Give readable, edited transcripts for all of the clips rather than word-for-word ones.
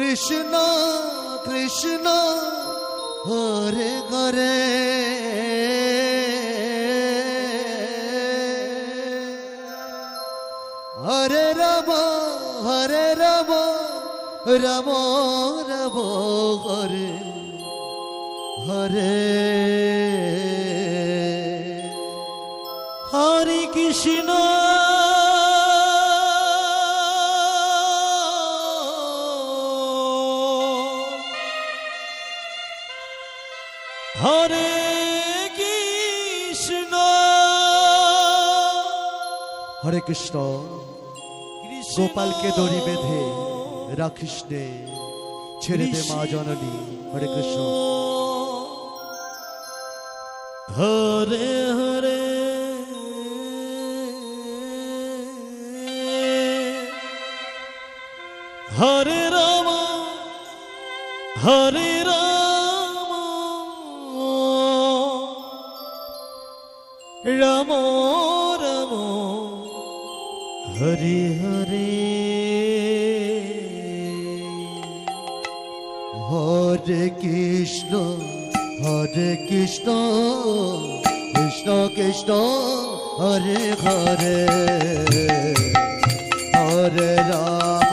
কৃষ্ণ কৃষ্ণ হরে হরে হরে রাম রাম রাম হরে হরে হরে কৃষ্ণ হরে কৃষ্ণ হরে কৃষ্ণ গোপালকে দড়ি বেঁধে রাখিস নে ছেড়ে দে মা জননী হরে কৃষ্ণ হরে হরে হরে রাম হরে রাম রাম রাম হরে হরে হরে কৃষ্ণ কৃষ্ণ কৃষ্ণ হরে হরে হরে রাম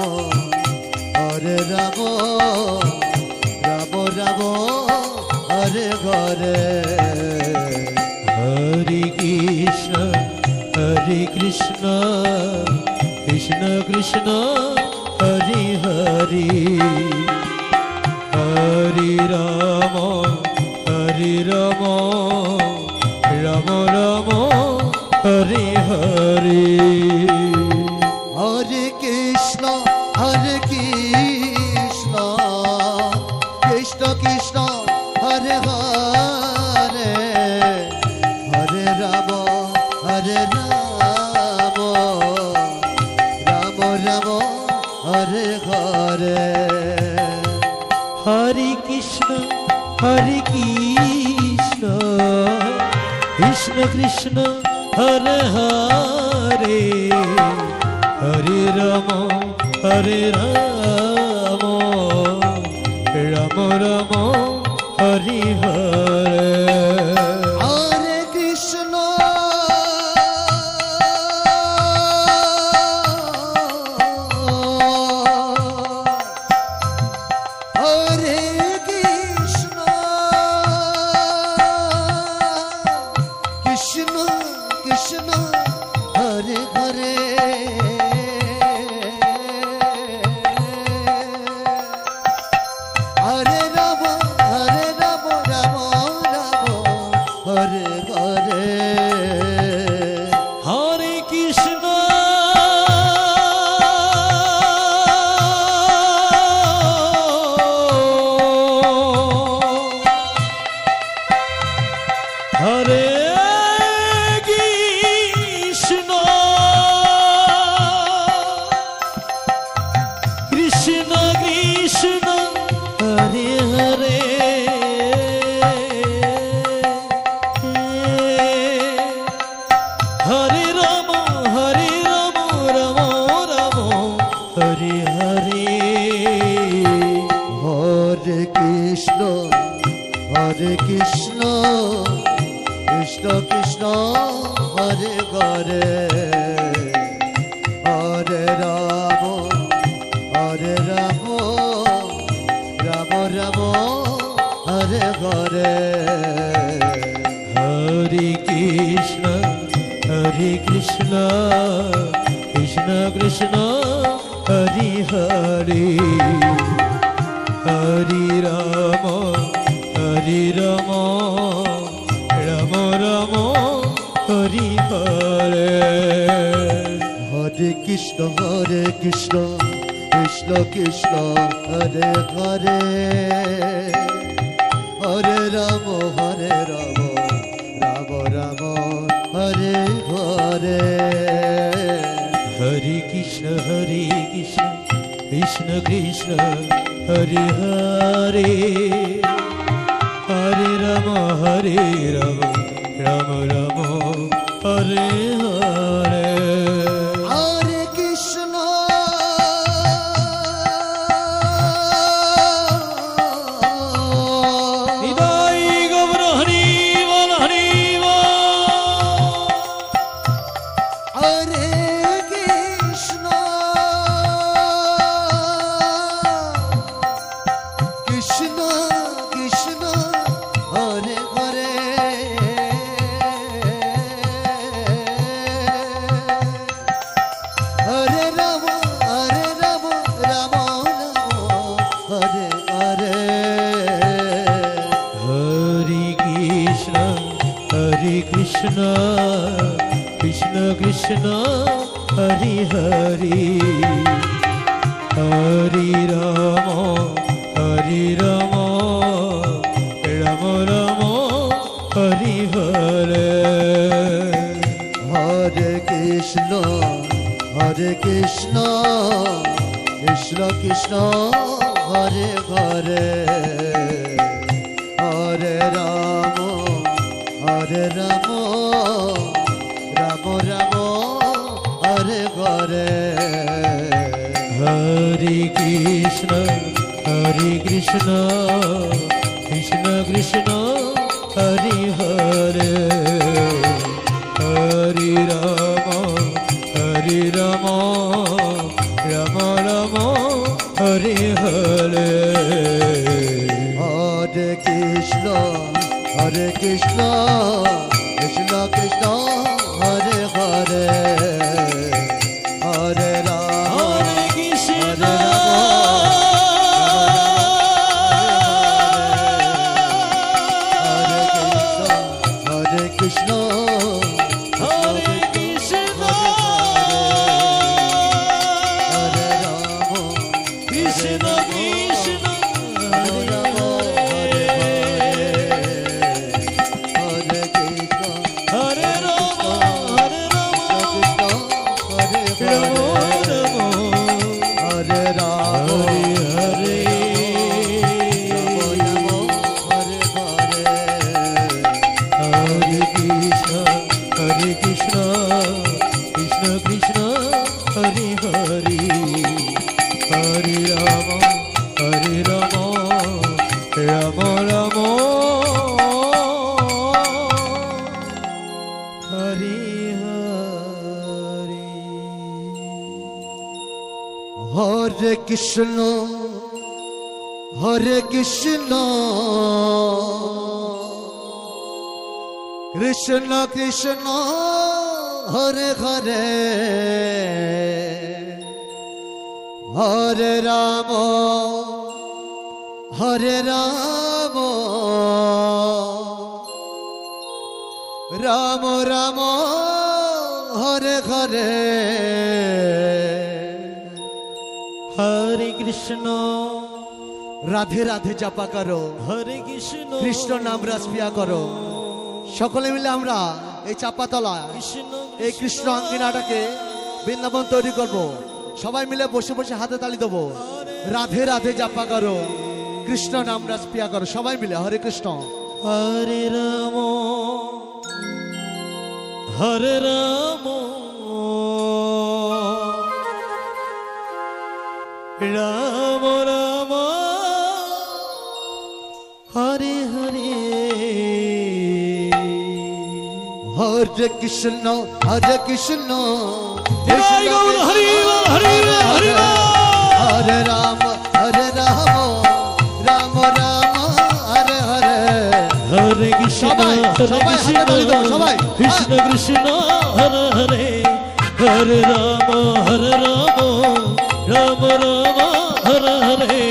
রাম রাম হরে হরে হরে কৃষ্ণ কৃষ্ণ কৃষ্ণ হরে হরে হরে রাম রাম রাম হরে হরে হরে কৃষ্ণ কৃষ্ণ কৃষ্ণ হরে হরে হরে রাম রাম রাম হরে হরে হরে কৃষ্ণ কৃষ্ণ কৃষ্ণ হরে হরে হরে রাম রাম রাম হরে হরে হরে কৃষ্ণ হরে কৃষ্ণ কৃষ্ণ কৃষ্ণ হরে হরে হরে রাম রাম হরে হরে হরে কৃষ্ণ হরে কৃষ্ণ কৃষ্ণ কৃষ্ণ হরে হরে হরে রাম রাম হরে হরে হরে কৃষ্ণ কৃষ্ণ কৃষ্ণ হরে হরে হরে রাম রাম রাম হরে হরে হরে কৃষ্ণ কৃষ্ণ কৃষ্ণ হরে হরে হরে রাম রাম হরে হরে হরে কৃষ্ণ কৃষ্ণ কৃষ্ণ হরে হরে হরে রাম রাম হরে হরে হরে কৃষ্ণ কৃষ্ণ কৃষ্ণ হরে হরে হরে রাম রাম হরে হরে হরে কৃষ্ণ হরে হরে হরে কৃষ্ণ কৃষ্ণ কৃষ্ণ হরে হরে হরে রাম রাম রাম হরে হরে হরে কৃষ্ণ কৃষ্ণ কৃষ্ণ হরে হরে হরে রাম রাম রাম হরে হরে হরে কৃষ্ণ কৃষ্ণ কৃষ্ণ হরে হরে হরে রাম রাম রাম হরে হরে হরে কৃষ্ণ কৃষ্ণ কৃষ্ণ হরে হরে হরে রাম হরে কৃষ্ণ হরে কৃষ্ণ হরে কৃষ্ণ হরে রাম কৃষ্ণ কৃষ্ণ হরে রাম হরে কৃষ্ণ হরে রাম হরে রাম হরে রাম হরে হরে হরে কৃষ্ণ কৃষ্ণ কৃষ্ণ হরে হরে হরে রাম রাম রাম হরে হরে হরে কৃষ্ণ কৃষ্ণ কৃষ্ণ হরে হরে হরে রাম রাম রাম হরে হরে হরে কৃষ্ণ রাধে রাধে জাপা করো হরে কৃষ্ণ কৃষ্ণ নাম রস পিয়া করো সকলে মিলে আমরা এই চাপাতলা কৃষ্ণ এই কৃষ্ণ আঙ্গিনাটাকে বৃন্দাবন তৈরি করব সবাই মিলে বসে বসে হাতে তালি দেবো রাধে রাধে জাপা করো কৃষ্ণ নাম রস পিয়া করো সবাই মিলে হরে কৃষ্ণ হরে রাম রাম রাম হরে হরে হরে কৃষ্ণ কৃষ্ণ জয় গৌর হরি বল, হরি বল, হরি বল। হরে রাম রাম রাম হরে হরে হরে কৃষ্ণ সবাই, হরে সবাই কৃষ্ণ হাতে তালি দাও, সবাই। কৃষ্ণ কৃষ্ণ হরে হরে হরে রাম রাম রাম হরে হরে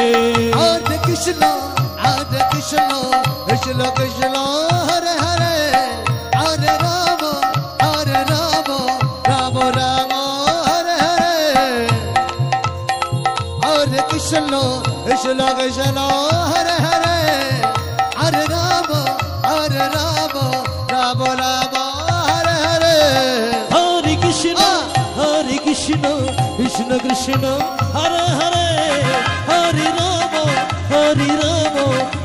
হরে কৃষ্ণ কৃষ্ণ কৃষ্ণ হরে হরে হরে রাম রাম রাম হরে হরে হরে কৃষ্ণ কৃষ্ণ হরে হরে হরে রাম রাম রাম হরে হরে হরে কৃষ্ণ কৃষ্ণ কৃষ্ণ হরে হরে হরে রাম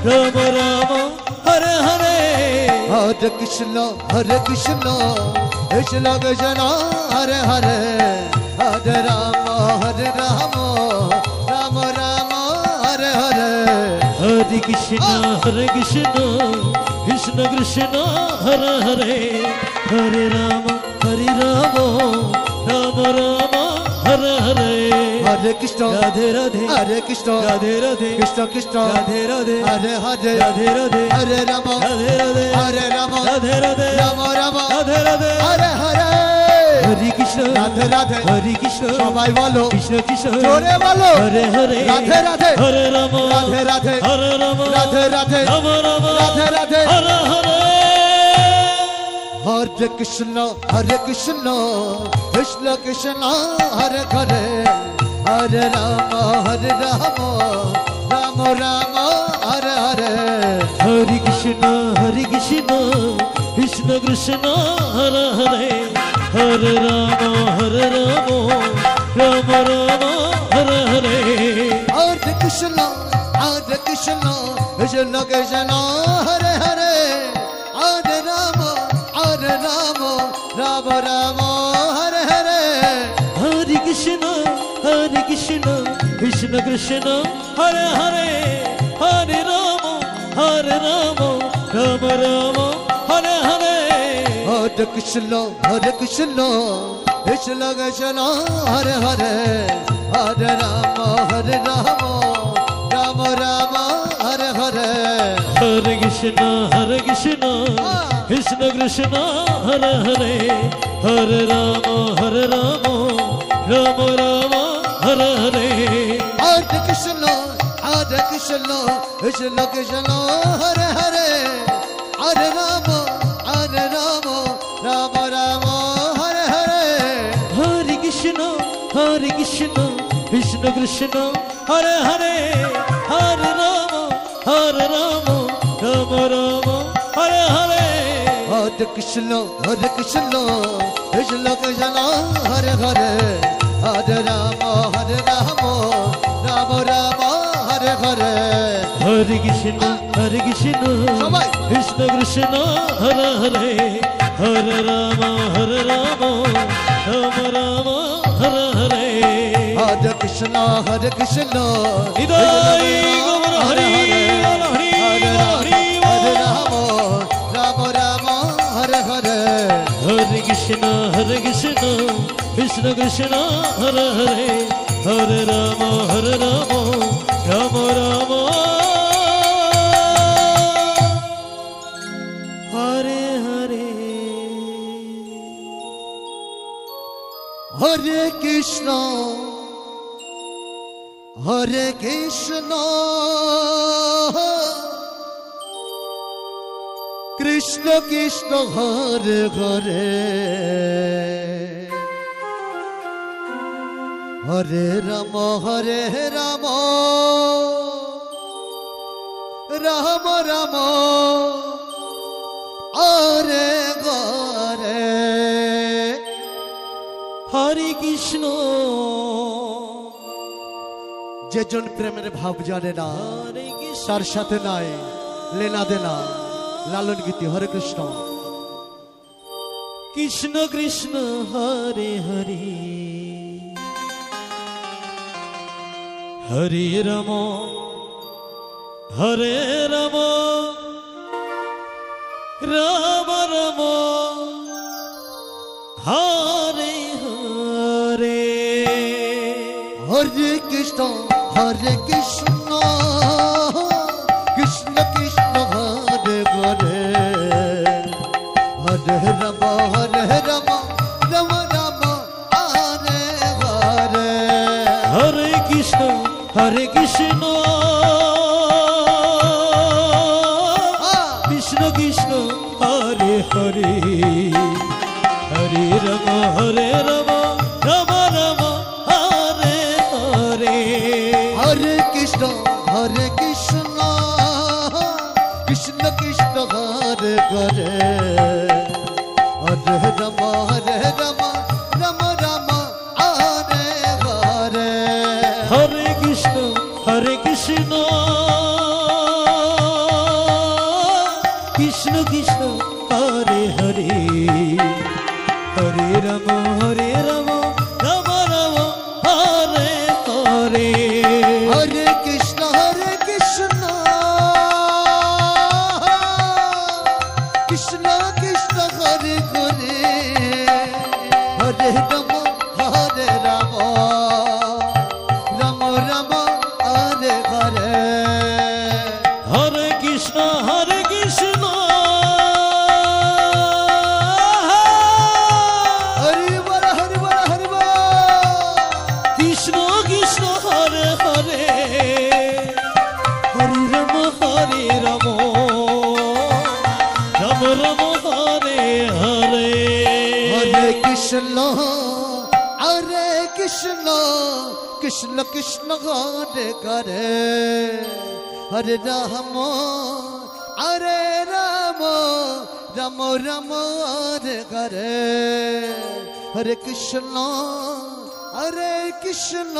রাম রাম হরে হরে হরে কৃষ্ণ কৃষ্ণ হরে হরে হরে রাম রাম রাম হরে হরে হরে কৃষ্ণ কৃষ্ণ কৃষ্ণ হরে হরে হরে রাম রাম রাম হরে হরে হরে কৃষ্ণ রাধে রাধে হরে কৃষ্ণ রাধে রাধে কৃষ্ণ কৃষ্ণ রাধে রাধে হরে হরে রাধে রাধে হরে রাম রাধে রাধে হরে রাম রাধে রাধে রাম রাম রাধে রাধে হরে হরে হরে কৃষ্ণ রাধে রাধে হরে কৃষ্ণ সবাই বলো কৃষ্ণ কৃষ্ণ জোরে বলো হরে হরে রাধে রাধে হরে রাম রাধে হরে রাম রাধে রাধে রাম রাম রাধে রাধে হরে হরে হরে কৃষ্ণ কৃষ্ণ কৃষ্ণ হরে হরে হরে রাম রাম রাম হরে হরে হরে কৃষ্ণ কৃষ্ণ কৃষ্ণ হরে হরে হরে রাম রাম রাম হরে হরে হরে কৃষ্ণ কৃষ্ণ কৃষ্ণ হরে হরে হরে রাম রাম রাম হরে হরে হরে কৃষ্ণ কৃষ্ণ কৃষ্ণ হরে হরে হরে রাম রাম রাম হরে হরে হরে কৃষ্ণ কৃষ্ণ কৃষ্ণ হরে হরে হরে রাম রাম রাম হরে হরে হরে কৃষ্ণ কৃষ্ণ কৃষ্ণ হরে হরে হরে রাম রাম রাম হরে হরে হরে কৃষ্ণ কৃষ্ণ কৃষ্ণ হরে হরে হরে রাম রাম রাম হরে হরে হরে কৃষ্ণ কৃষ্ণ কৃষ্ণ হরে হরে হরে রাম রাম রাম হরে হরে হরে কৃষ্ণ কৃষ্ণ কৃষ্ণ হরে হরে হরে রাম রাম রাম হরে হরে হরে কৃষ্ণ সবাই। কৃষ্ণ হরে হরে হরে রাম রাম রাম হরে হরে হরে কৃষ্ণ কৃষ্ণ হৃদয় গোবর হরি বল হরি হরে বল হরি রাম বল। রাম রাম হরে হরে হরে কৃষ্ণ কৃষ্ণ হরে হরে হরে রাম রাম রাম হরে হরে হরে কৃষ্ণ কৃষ্ণ কৃষ্ণ হরে হরে হরে রাম রাম রাম রাম হরে হরে হরে কৃষ্ণ যেজন প্রেমের ভাব জানে না হরে কৃষ্ণ তার সাথে নাই লেনা দেনা লালন গীতি হরে কৃষ্ণ কৃষ্ণ কৃষ্ণ হরে হরে হরে রাম রাম রাম রাম হরে হরে হরে কৃষ্ণ কৃষ্ণ কৃষ্ণ কৃষ্ণ হরে হরে হরে রাম রাম রাম রাম হরে হরে হরে কৃষ্ণ কৃষ্ণ কৃষ্ণ কৃষ্ণ হরে হরে হরে রাম রাম রাম রাম হরে হরে হরে কৃষ্ণ কৃষ্ণ কৃষ্ণ কৃষ্ণ হরে হরে হরে রাম রাম রাম রাম হরে হরে হরে কৃষ্ণ কৃষ্ণ কৃষ্ণ কৃষ্ণ হরে হরে হরে রাম রাম রাম রাম হরে হরে হরে কৃষ্ণ কৃষ্ণ কৃষ্ণ কৃষ্ণ হরে হরে হরে রাম রাম রাম হরে হরে হরে কৃষ্ণ কৃষ্ণ হরি বল হরি বল হরি বল কৃষ্ণ কৃষ্ণ হরে হরে কৃষ্ণ কৃষ্ণ হরে হরে হরে রাম হরে রাম রাম রাম হরে হরে হরে কৃষ্ণ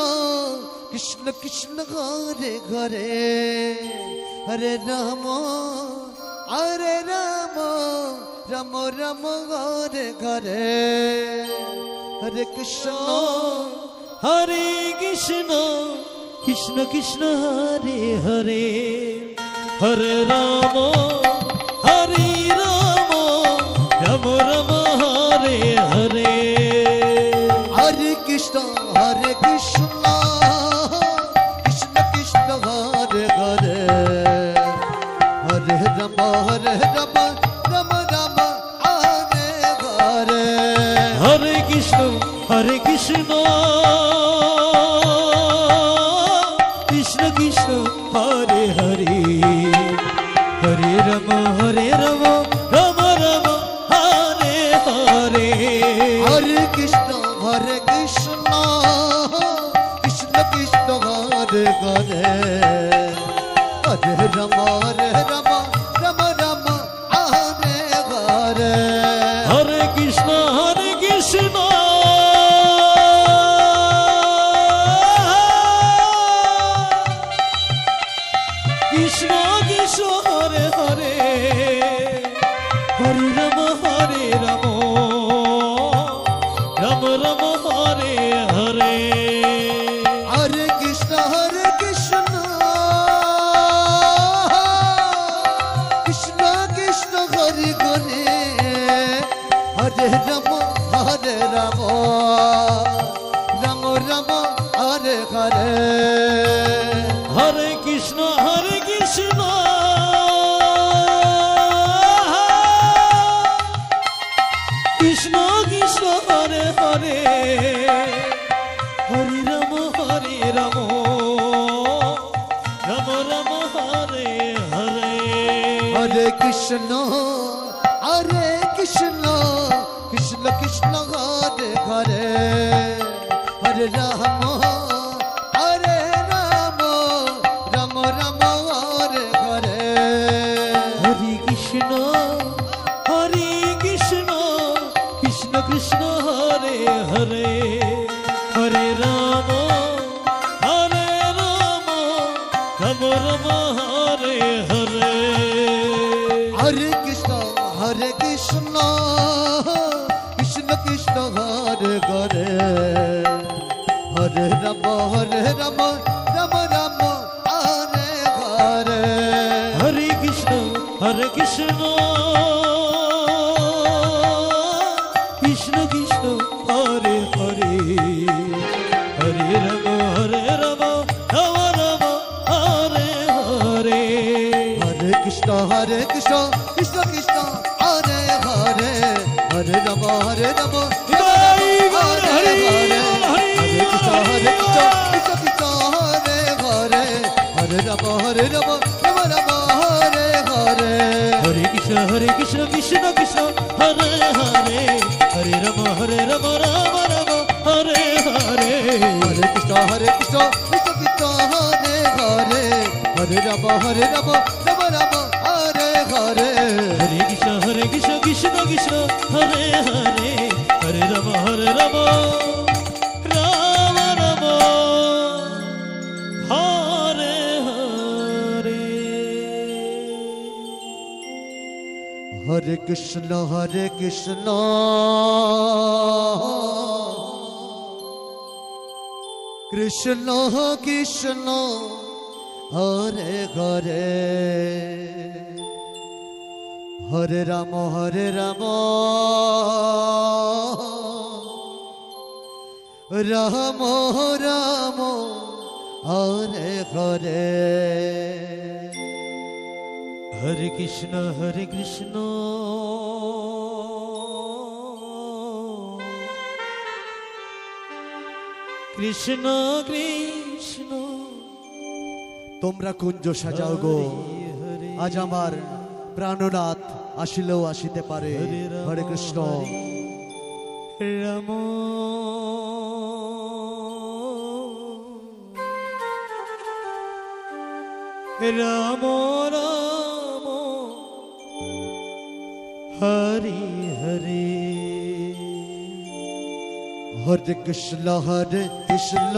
কৃষ্ণ কৃষ্ণ হরে হরে হরে রাম রাম রাম হরে হরে হরে কৃষ্ণ হরে কৃষ্ণ কৃষ্ণ কৃষ্ণ হরে হরে হরে রাম হরে রাম রাম রাম হরে হরে হরে কৃষ্ণ কৃষ্ণ কৃষ্ণ হরে হরে হরে রাম রাম রাম হরে হরে হরে কৃষ্ণ কৃষ্ণ কৃষ্ণ হরে হরে হরে রাম রাম রাম হরে হরে হরে কৃষ্ণ কৃষ্ণ কৃষ্ণ হরে হরে হরে রাম রাম রাম হরে হরে হরে কৃষ্ণ কৃষ্ণ কৃষ্ণ হরে হরে হরে রাম রাম রাম হরে হরে হরে কৃষ্ণ কৃষ্ণ কৃষ্ণ হরে হরে হরে রাম রাম রাম হরে হরে হরে কৃষ্ণ কৃষ্ণ কৃষ্ণ হরে হরে হরে রাম রাম রাম হরে হরে হরে কৃষ্ণ কৃষ্ণ কৃষ্ণ হরে হরে হরে রাম রাম রাম হরে হরে হরে কৃষ্ণ কৃষ্ণ কৃষ্ণ হরে হরে হরে রাম রাম রাম হরে হরে হরে কৃষ্ণ কৃষ্ণ কৃষ্ণ হরে হরে হরে রাম রাম রাম হরে হরে হরে কৃষ্ণ কৃষ্ণ কৃষ্ণ হরে হরে হরে রাম রাম রাম হরে হরে হরে কৃষ্ণ কৃষ্ণ কৃষ্ণ হরে হরে হরে রাম হরে রাম হরে হরে হরে কৃষ্ণ কৃষ্ণ হরে হরে হরে রাম রাম রাম হরে হরে হরে কৃষ্ণ কৃষ্ণ কৃষ্ণ হরে হরে হরে রাম রাম রাম হরে হরে হরে কৃষ্ণ কৃষ্ণ হরে হরে হরে রাম রাম রাম হরে হরে হরে কৃষ্ণ কৃষ্ণ কৃষ্ণ হরে হরে হরে রাম রাম রাম হরে হরে হরে কৃষ্ণ কৃষ্ণ কৃষ্ণ হরে হরে হরে রাম রাম রাম হরে হরে হরে কৃষ্ণ কৃষ্ণ কৃষ্ণ তোমরা কুঞ্জ সাজাও গো, আজ আমার প্রাণনাথ আসিলেও আসিতে পারে। হরে কৃষ্ণ। রাম রাম রাম হরে হরে হরে কৃষ্ণ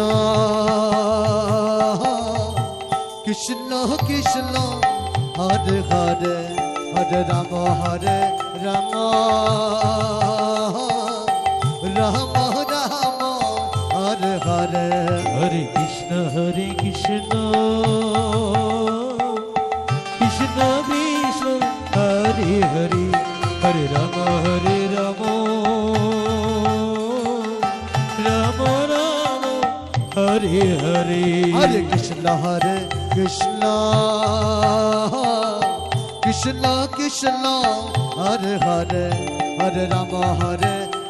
কৃষ্ণ কৃষ্ণ হরে হরে হরে রাম রাম রাম রাম হরে হরে হরে কৃষ্ণ কৃষ্ণ কৃষ্ণ হরে হরে হরে রাম রাম রাম রাম হরে হরে হরে কৃষ্ণ কৃষ্ণ কৃষ্ণ হরে হরে হরে রাম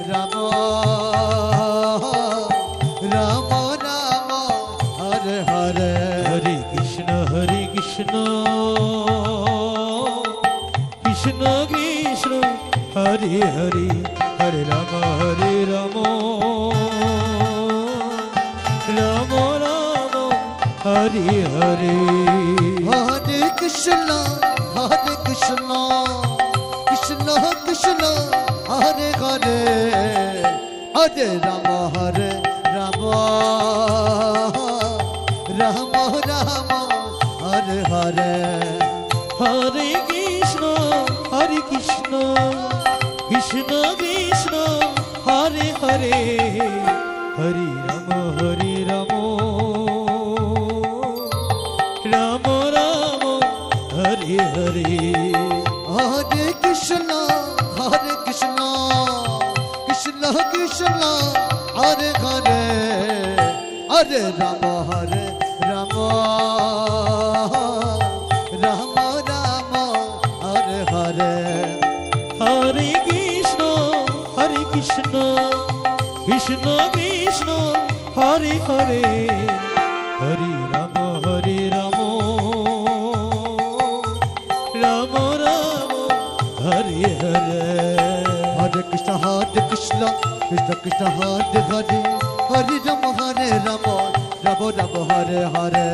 রাম রাম রাম হরে হরে হরে কৃষ্ণ কৃষ্ণ কৃষ্ণ কৃষ্ণ হরে হরে হরে রাম রাম রাম রাম হরে হরে হরে কৃষ্ণ কৃষ্ণ কৃষ্ণ কৃষ্ণ হরে হরে হরে রাম রাম রাম রাম হরে হরে হরে কৃষ্ণ কৃষ্ণ কৃষ্ণ কৃষ্ণ হরে হরে হরে রাম রাম রাম হরে হরে হরে কৃষ্ণ কৃষ্ণ কৃষ্ণ কৃষ্ণ হরে হরে হরে রাম রাম রাম রাম হরে হরে হরে কৃষ্ণ কৃষ্ণ কৃষ্ণ কৃষ্ণ হরে হরে হরে রাম রাম রাম হরে হরে হরে কৃষ্ণ কৃষ্ণ কৃষ্ণ কৃষ্ণ হরে হরে হরে রাম রাম রাম রাম হরে হরে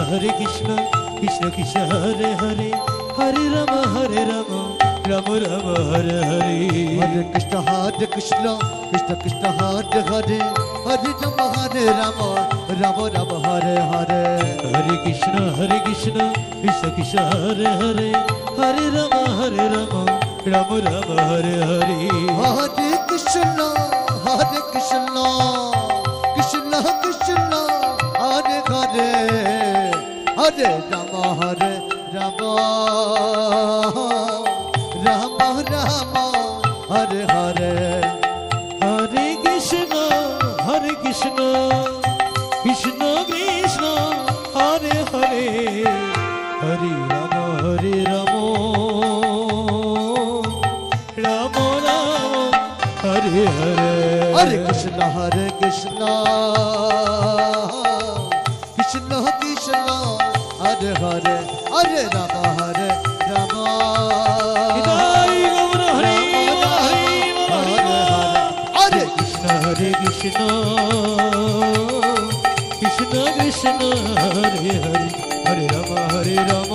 হরে কৃষ্ণ কৃষ্ণ কৃষ্ণ হরে হরে হরে রাম রাম রাম রাম হরে হরে হরে কৃষ্ণ কৃষ্ণ কৃষ্ণ কৃষ্ণ হরে হরে হরে রাম রাম রাম রাম হরে হরে হরে কৃষ্ণ কৃষ্ণ কৃষ্ণ হরে হরে হরে রাম রাম রাম রাম হরে হরে হরে কৃষ্ণ কৃষ্ণ কৃষ্ণ কৃষ্ণ হরে হরে হরে রাম রাম রাম রাম হরে হরে হরে কৃষ্ণ কৃষ্ণ কৃষ্ণ কৃষ্ণ হরে হরে হরে রাম রাম রাম রাম হরে হরে হরে কৃষ্ণ কৃষ্ণ কৃষ্ণ কৃষ্ণ হরে হরে হরে রাম রাম হৃদয় গৌর হরে হরে কৃষ্ণ কৃষ্ণ কৃষ্ণ কৃষ্ণ হরে হরে হরে রাম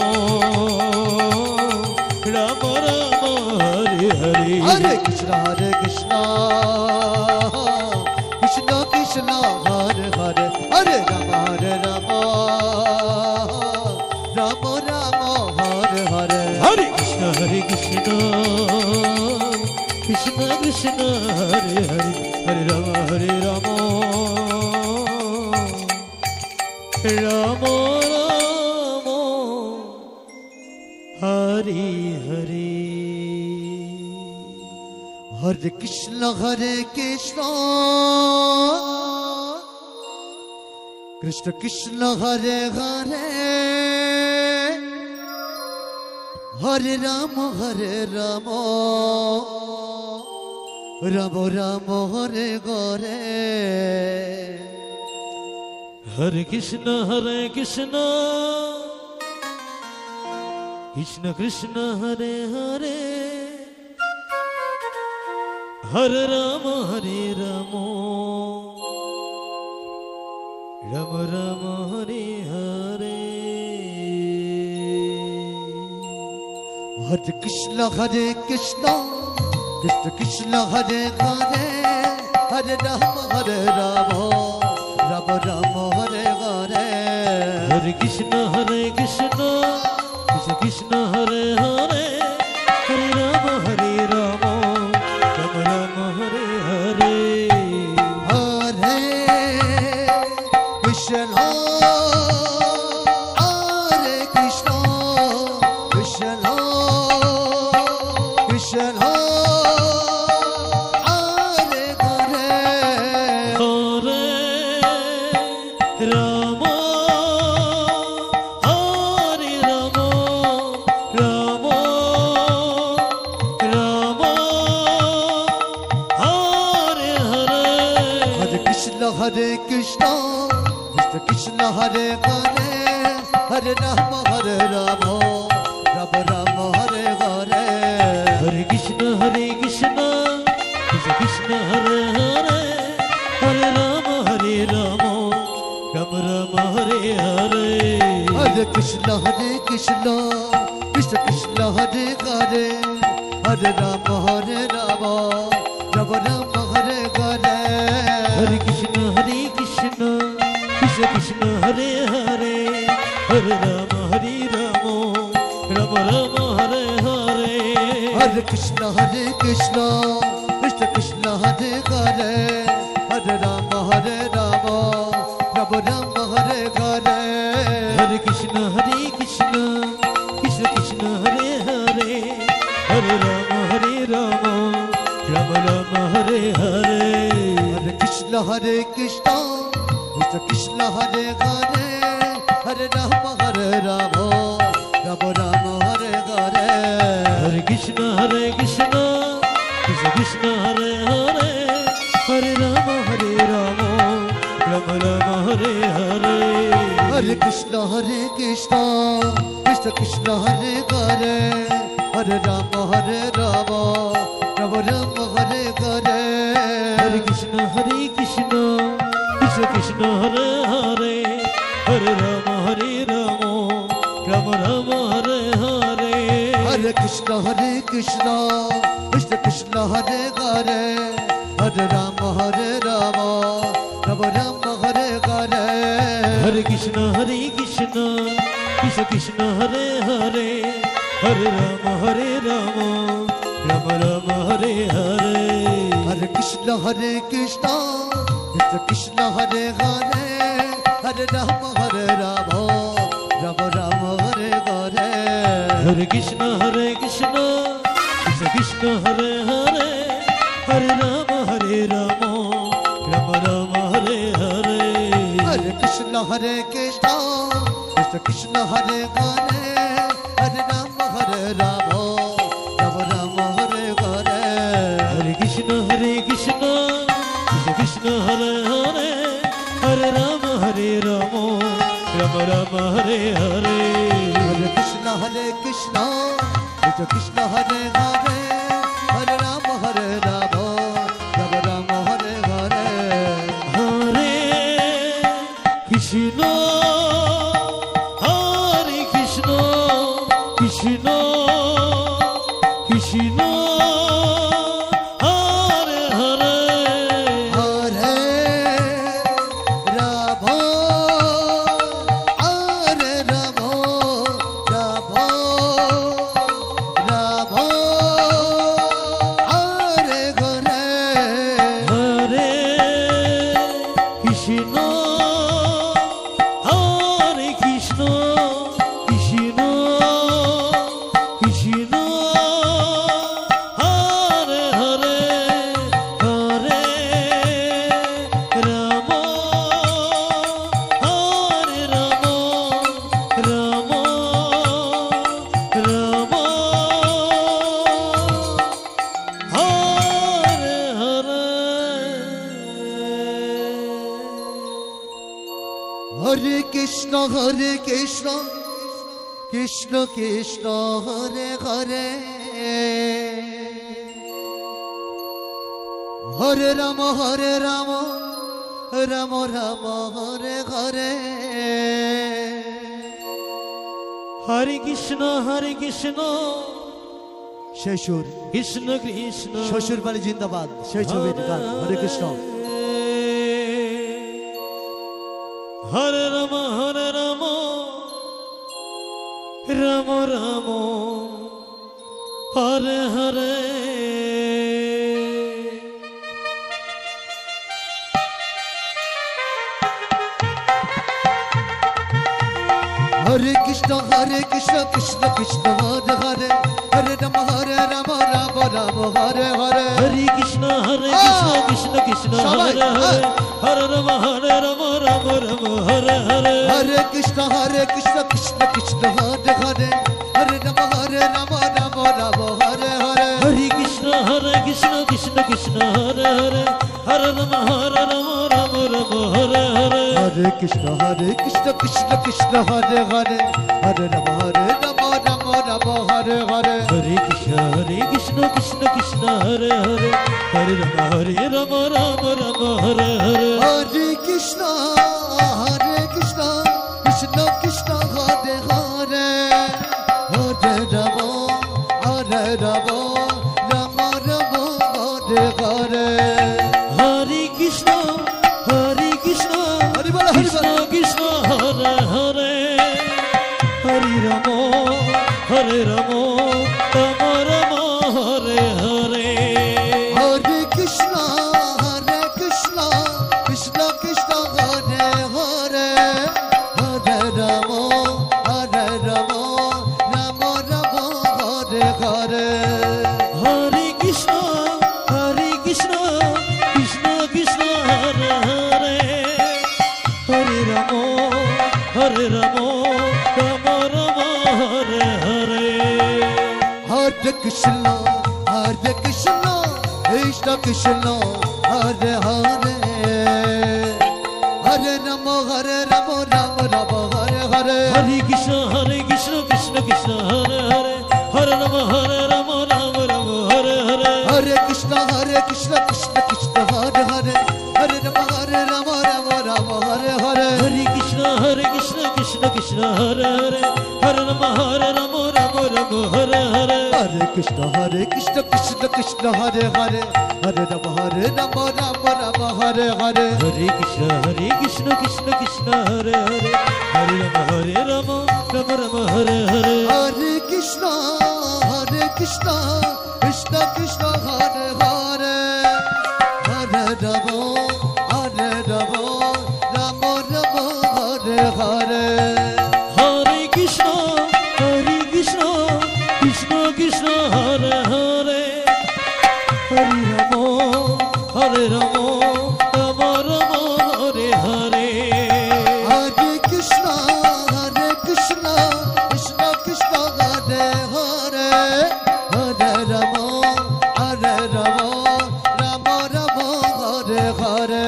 রাম রাম রাম হরে হরে হরে কৃষ্ণ কৃষ্ণ কৃষ্ণ কৃষ্ণ হরে হরে হরে রাম রাম রাম রাম হরে হরে হরে কৃষ্ণ কৃষ্ণ কৃষ্ণ কৃষ্ণ হরে হরে হরে রাম রাম রাম রাম হরে হরে হরে কৃষ্ণ কৃষ্ণ কৃষ্ণ কৃষ্ণ হরে হরে হরে রাম রাম রাম রাম হরে গরে হরে কৃষ্ণ কৃষ্ণ কৃষ্ণ কৃষ্ণ হরে হরে হরে রাম রাম রাম রাম হরে হরে হরে কৃষ্ণ কৃষ্ণ কৃষ্ণ হরে হরে হরে রাম রাম রাম হরে হরে হরে কৃষ্ণ কৃষ্ণ কৃষ্ণ হরে হরে হরে রাম রাম রাম হরে হরে হরে কৃষ্ণ হরে কৃষ্ণ কৃষ্ণ কৃষ্ণ হরে হরে হরে রাম হরে রাম রাম রাম হরে হরে হরে কৃষ্ণ কৃষ্ণ কৃষ্ণ হরে হরে হরে রাম রাম রাম হরে হরে হরে কৃষ্ণ কৃষ্ণ কৃষ্ণ হরে হরে হরে রাম রাম রাম হরে হরে হরে কৃষ্ণ কৃষ্ণ কৃষ্ণ হরে হরে হরে রাম রাম রাম হরে হরে হরে কৃষ্ণ কৃষ্ণ কৃষ্ণ হরে হরে হরে রাম রাম রাম হরে হরে হরে কৃষ্ণ কৃষ্ণ কৃষ্ণ হরে হরে হরে রাম রাম রাম হরে হরে হরে কৃষ্ণ কৃষ্ণ কৃষ্ণ হরে হরে হরে রাম রাম রাম হরে হরে হরে কৃষ্ণ কৃষ্ণ কৃষ্ণ হরে হরে হরে রাম রাম রাম হরে হরে হরে কৃষ্ণ কৃষ্ণ কৃষ্ণ হরে হরে হরে রাম রাম রাম হরে হরে হরে কৃষ্ণ কৃষ্ণ কৃষ্ণ হরে হরে হরে রাম রাম রাম হরে হরে হরে কৃষ্ণ কৃষ্ণ কৃষ্ণ হরে হরে হরে রাম রাম রাম হরে হরে হরে কৃষ্ণ কৃষ্ণ কৃষ্ণ হরে হরে হরে রাম রাম রাম হরে হরে হরে কৃষ্ণ কৃষ্ণ কৃষ্ণ হরে হরে হরে রাম রাম রাম হরে হরে হরে কৃষ্ণ কৃষ্ণ কৃষ্ণ হরে হরে হরে রাম রাম রাম হরে হরে হরে কৃষ্ণ কৃষ্ণ কৃষ্ণ হরে হরে হরে রাম রাম রাম হরে হরে হরে কৃষ্ণ কৃষ্ণ কৃষ্ণ হরে হরে হরে রাম রাম রাম হরে হরে হরে কৃষ্ণ কৃষ্ণ কৃষ্ণ হরে হরে হরে রাম রাম রাম হরে হরে হরে কৃষ্ণ কৃষ্ণ কৃষ্ণ হরে হরে হরে রাম রাম রাম হরে হরে হরে কৃষ্ণ হরে কৃষ্ণ কৃষ্ণ কৃষ্ণ হরে হরে হরে রাম হরে রাম রাম রাম হরে হরে হরে কৃষ্ণ হরে কৃষ্ণ কৃষ্ণ কৃষ্ণ হরে হরে হরে রাম হরে রাম রাম রাম হরে হরে হরে কৃষ্ণ কৃষ্ণ কৃষ্ণ কৃষ্ণ হরে হরে হরে রাম রাম রাম হরে হরে হরে কৃষ্ণ সেই সুর, কৃষ্ণ কৃষ্ণ শ্বশুর বাড়ি জিন্দাবাদ, সেই ছবির গান। হরে কৃষ্ণ। হরে রাম রাম রাম হরে হরে। হরে কৃষ্ণ কৃষ্ণ কৃষ্ণ হরে হরে, হরে রাম রাম রাম হরে হরে। হরে কৃষ্ণ কৃষ্ণ কৃষ্ণ হরে হরে, হরে রাম রাম রাম হরে হরে। হরে কৃষ্ণ কৃষ্ণ কৃষ্ণ হরে হরে, হরে রাম রাম রাম হরে হরে। হরে কৃষ্ণ কৃষ্ণ কৃষ্ণ হরে হরে, হরে রাম রাম রাম হরে হরে। হরে কৃষ্ণ কৃষ্ণ কৃষ্ণ হরে হরে, হরে রাম রাম রাম হরে হরে। হরে কৃষ্ণ কৃষ্ণ কৃষ্ণ হরে হরে, হরে রাম রাম রাম হরে হরে। হরে কৃষ্ণ কৃষ্ণ কৃষ্ণ হরে হরে, হরে রাম রাম রাম হরে হরে। হরে কৃষ্ণ হরি বল হরি কৃষ্ণ বল। কৃষ্ণ হরে হরে, হরে রাম রাম রাম হরে হরে। হরে কৃষ্ণ কৃষ্ণ কৃষ্ণ হরে হরে, হরে রাম রাম রাম হরে হরে। হরে কৃষ্ণ কৃষ্ণ কৃষ্ণ হরে হরে, হরে রাম রাম রাম হরে হরে। হরে কৃষ্ণ কৃষ্ণ কৃষ্ণ হরে হরে, হরে রাম রাম রাম হরে হরে। হরে কৃষ্ণ কৃষ্ণ কৃষ্ণ হরে হরে, হরে রাম রাম রাম হরে হরে। হরে কৃষ্ণ কৃষ্ণ কৃষ্ণ হরে হরে, হরে রাম রাম হরে হরে। হরে কৃষ্ণ কৃষ্ণ কৃষ্ণ হরে হরে, হরে রাম রাম রাম হরে হরে। হরে কৃষ্ণ কৃষ্ণ কৃষ্ণ হরে হরে, হরে রাম রাম হরে হরে। হরে কৃষ্ণ কৃষ্ণ কৃষ্ণ হরে হরে, হরে রাম রাম রাম হরে হরে। হরে কৃষ্ণ কৃষ্ণ কৃষ্ণ হরে হরে, হরে রাম রাম রাম হরে হরে। হরে কৃষ্ণ কৃষ্ণ কৃষ্ণ হরে হরে, হরে রাম রাম রাম হরে হরে। হরে কৃষ্ণ কৃষ্ণ কৃষ্ণ হরে হরে, হরে রাম রাম হরে হরে। হরে কৃষ্ণ কৃষ্ণ কৃষ্ণ হরে হরে, হরে রাম রাম হরে হরে।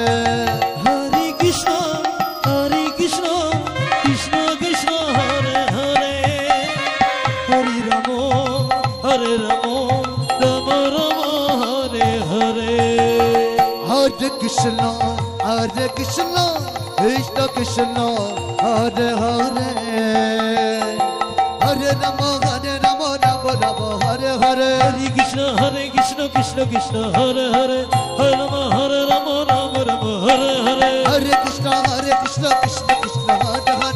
হরে কৃষ্ণ কৃষ্ণ কৃষ্ণ হরে হরে, হরে রাম রাম রাম হরে হরে। হরে কৃষ্ণ কৃষ্ণ কৃষ্ণ হরে হরে, হরে রাম রাম রাম হরে হরে। হরে কৃষ্ণ কৃষ্ণ কৃষ্ণ হরে হরে,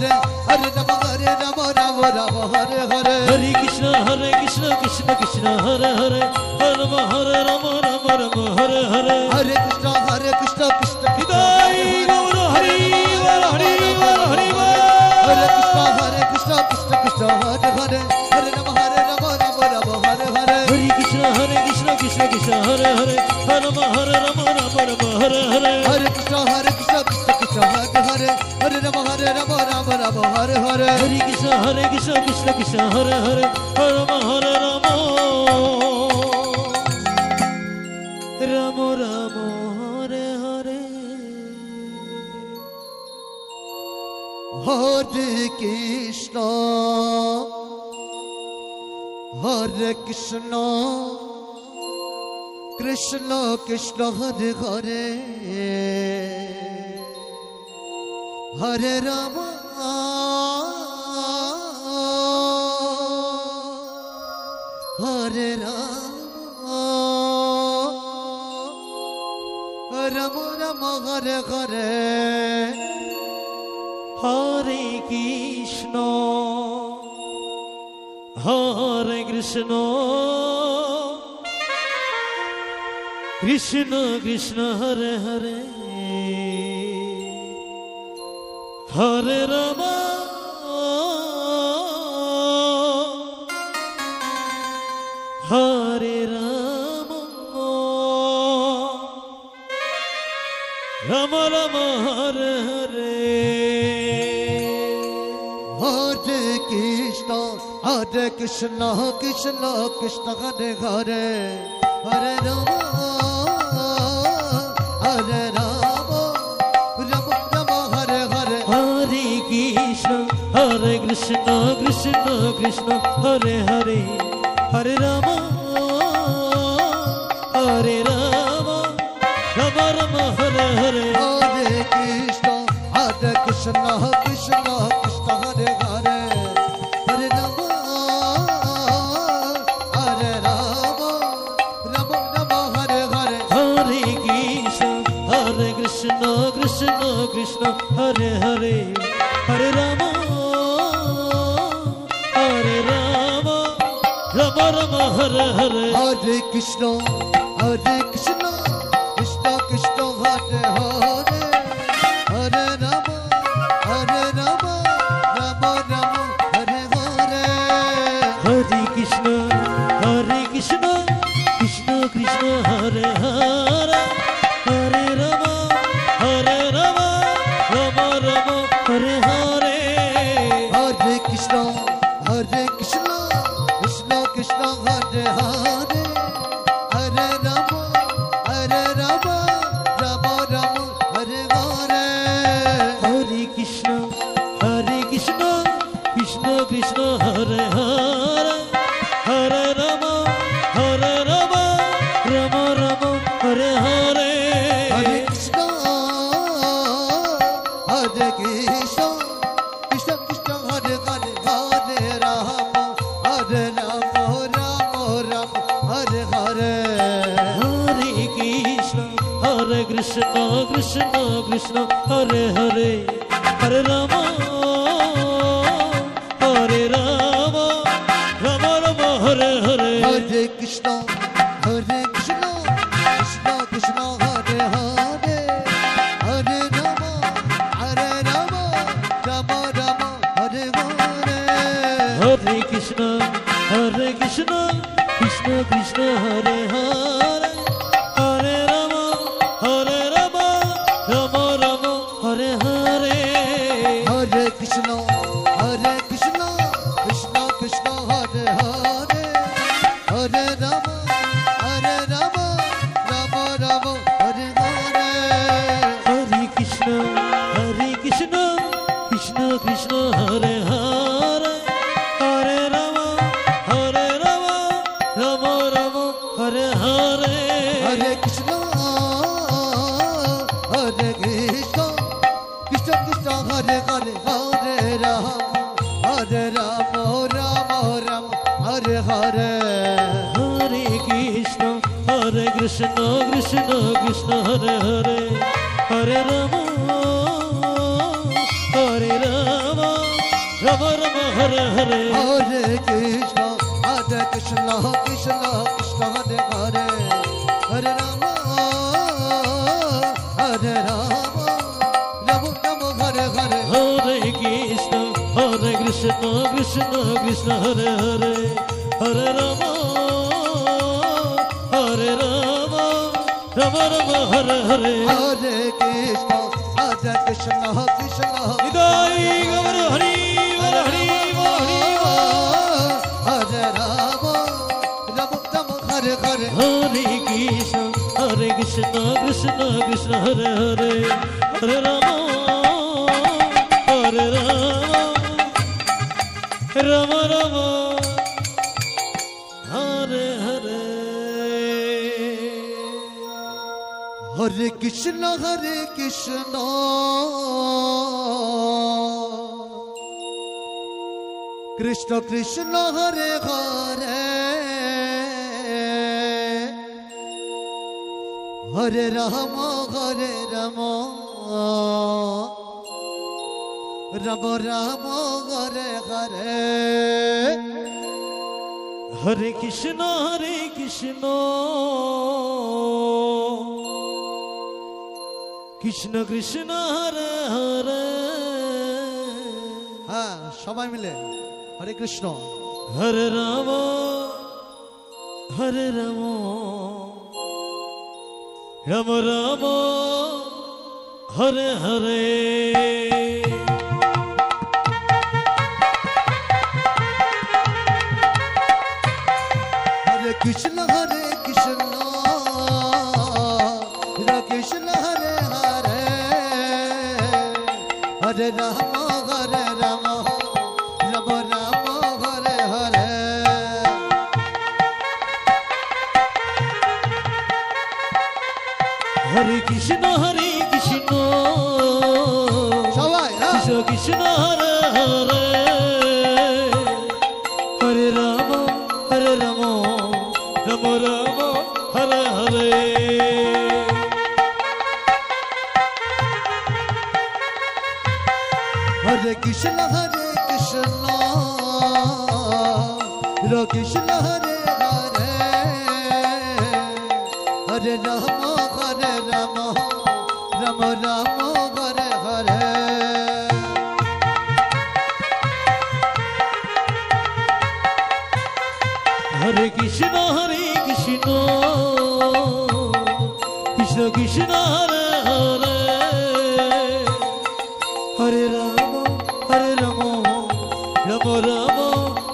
হরে রাম রাম হরে হরে। হরে কৃষ্ণ কৃষ্ণ কৃষ্ণ হরে হরে, হরে রাম রাম রাম হরে হরে। হরে কৃষ্ণ কৃষ্ণ কৃষ্ণ হৃদয় গৌর হরি বল হরি বল হরি বল। হরে কৃষ্ণ কৃষ্ণ হরে হরে, হরে রাম রাম হরে হরে। হরে কৃষ্ণ কৃষ্ণ কৃষ্ণ হরে হরে, হরে রাম রাম হরে হরে। হরে কৃষ্ণ কৃষ্ণ হরে হরে, হরে রাম রাম হরে হরে। হরে কৃষ্ণ কৃষ্ণ কৃষ্ণ হরে হরে, হরে রাম রাম রাম হরে হরে। হরে কৃষ্ণ কৃষ্ণ কৃষ্ণ হরে হরে, হরে রাম হরে হরে রাম রাম হরে হরে হরে কৃষ্ণ হরে কৃষ্ণ কৃষ্ণ কৃষ্ণ হরে হরে হরে রাম হরে রাম রাম রাম হরে হরে হরে কৃষ্ণ কৃষ্ণ কৃষ্ণ কৃষ্ণ হরে হরে হরে রাম হরে রাম রাম রাম হরে হরে হরে কৃষ্ণ হরে কৃষ্ণ কৃষ্ণ কৃষ্ণ হরে হরে হরে রাম হরে রাম রাম রাম হরে হরে হরে কৃষ্ণ কৃষ্ণ কৃষ্ণ কৃষ্ণ হরে হরে হরে রাম হরে রাম রাম রাম হরে হরে হরে কৃষ্ণ হরে কৃষ্ণ কৃষ্ণ কৃষ্ণ হরে হরে হরে রাম হরে রাম রাম রাম হরে হরে হরে কৃষ্ণ কৃষ্ণ কৃষ্ণ কৃষ্ণ হরে হরে হরে রাম রাম রাম হরে হরে হরে কৃষ্ণ কৃষ্ণ কৃষ্ণ হরে হরে হরে রাম রাম রাম হরে হরে হরে কৃষ্ণ কৃষ্ণ কৃষ্ণ কৃষ্ণ হরে হরে হরে রাম রাম রাম হরে হরে হরে কৃষ্ণ কৃষ্ণ কৃষ্ণ কৃষ্ণ হরে হরে হরে রাম রাম রাম হরে হরে হরে কৃষ্ণ কৃষ্ণ কৃষ্ণ কৃষ্ণ হরে হরে হরে রাম রাম হরে হরে হরে কৃষ্ণ কৃষ্ণ কৃষ্ণ কৃষ্ণ হরে হরে হরে রাম রাম রাম হরে হরে হরে কৃষ্ণ কৃষ্ণ কৃষ্ণ কৃষ্ণ হরে হরে হরে রাম রাম রাম হরে হরে হরে কৃষ্ণ কৃষ্ণ কৃষ্ণ কৃষ্ণ হরে হরে হরে রাম রাম রাম হরে হরে হরে কৃষ্ণ কৃষ্ণ কৃষ্ণ কৃষ্ণ হরে হরে হরে রাম রাম রাম হরে হরে হরে কৃষ্ণ কৃষ্ণ কৃষ্ণ কৃষ্ণ হরে হরে হরে রাম রাম রাম হরে হরে হরে কৃষ্ণ কৃষ্ণ কৃষ্ণ কৃষ্ণ হরে হরে হরে রাম রাম হরে হরে হরে কৃষ্ণ কৃষ্ণ কৃষ্ণ কৃষ্ণ হরে হরে হরে রাম রাম রাম হরে হরে হরে কৃষ্ণ কৃষ্ণ কৃষ্ণ কৃষ্ণ হরে হরে হরে রাম রাম রাম হরে হরে হরে কৃষ্ণ কৃষ্ণ কৃষ্ণ কৃষ্ণ হরে হরে হরে রাম রাম রাম হরে হরে হরে কৃষ্ণ কৃষ্ণ কৃষ্ণ হৃদয় গৌর হরি বল হরি বল হরি বল। হরে রাম রাম হরে হরে হরে কৃষ্ণ কৃষ্ণ কৃষ্ণ হরে হরে হরে রাম রাম রাম হরে হরে হরে কৃষ্ণ কৃষ্ণ কৃষ্ণ কৃষ্ণ হরে হরে হরে রাম হরে রাম রাম রাম হরে হরে হরে কৃষ্ণ কৃষ্ণ কৃষ্ণ হরে হরে হ্যাঁ সবাই মিলে হরে কৃষ্ণ হরে রাম হরে রাম রাম রাম হরে হরে হরে কৃষ্ণ কৃষ্ণ হরে হরে হরে রাম রাম রাম হরে হরে হরে কৃষ্ণ সবাই হ্যাঁ। কৃষ্ণ কৃষ্ণ হরে হরে হরে রাম রাম রাম হরে হরে হরে কৃষ্ণ কৃষ্ণ কৃষ্ণ হরে হরে হরে রাম রাম রাম হরে হরে হরে কৃষ্ণ কৃষ্ণ কৃষ্ণ হরে হরে হরে রাম রাম রাম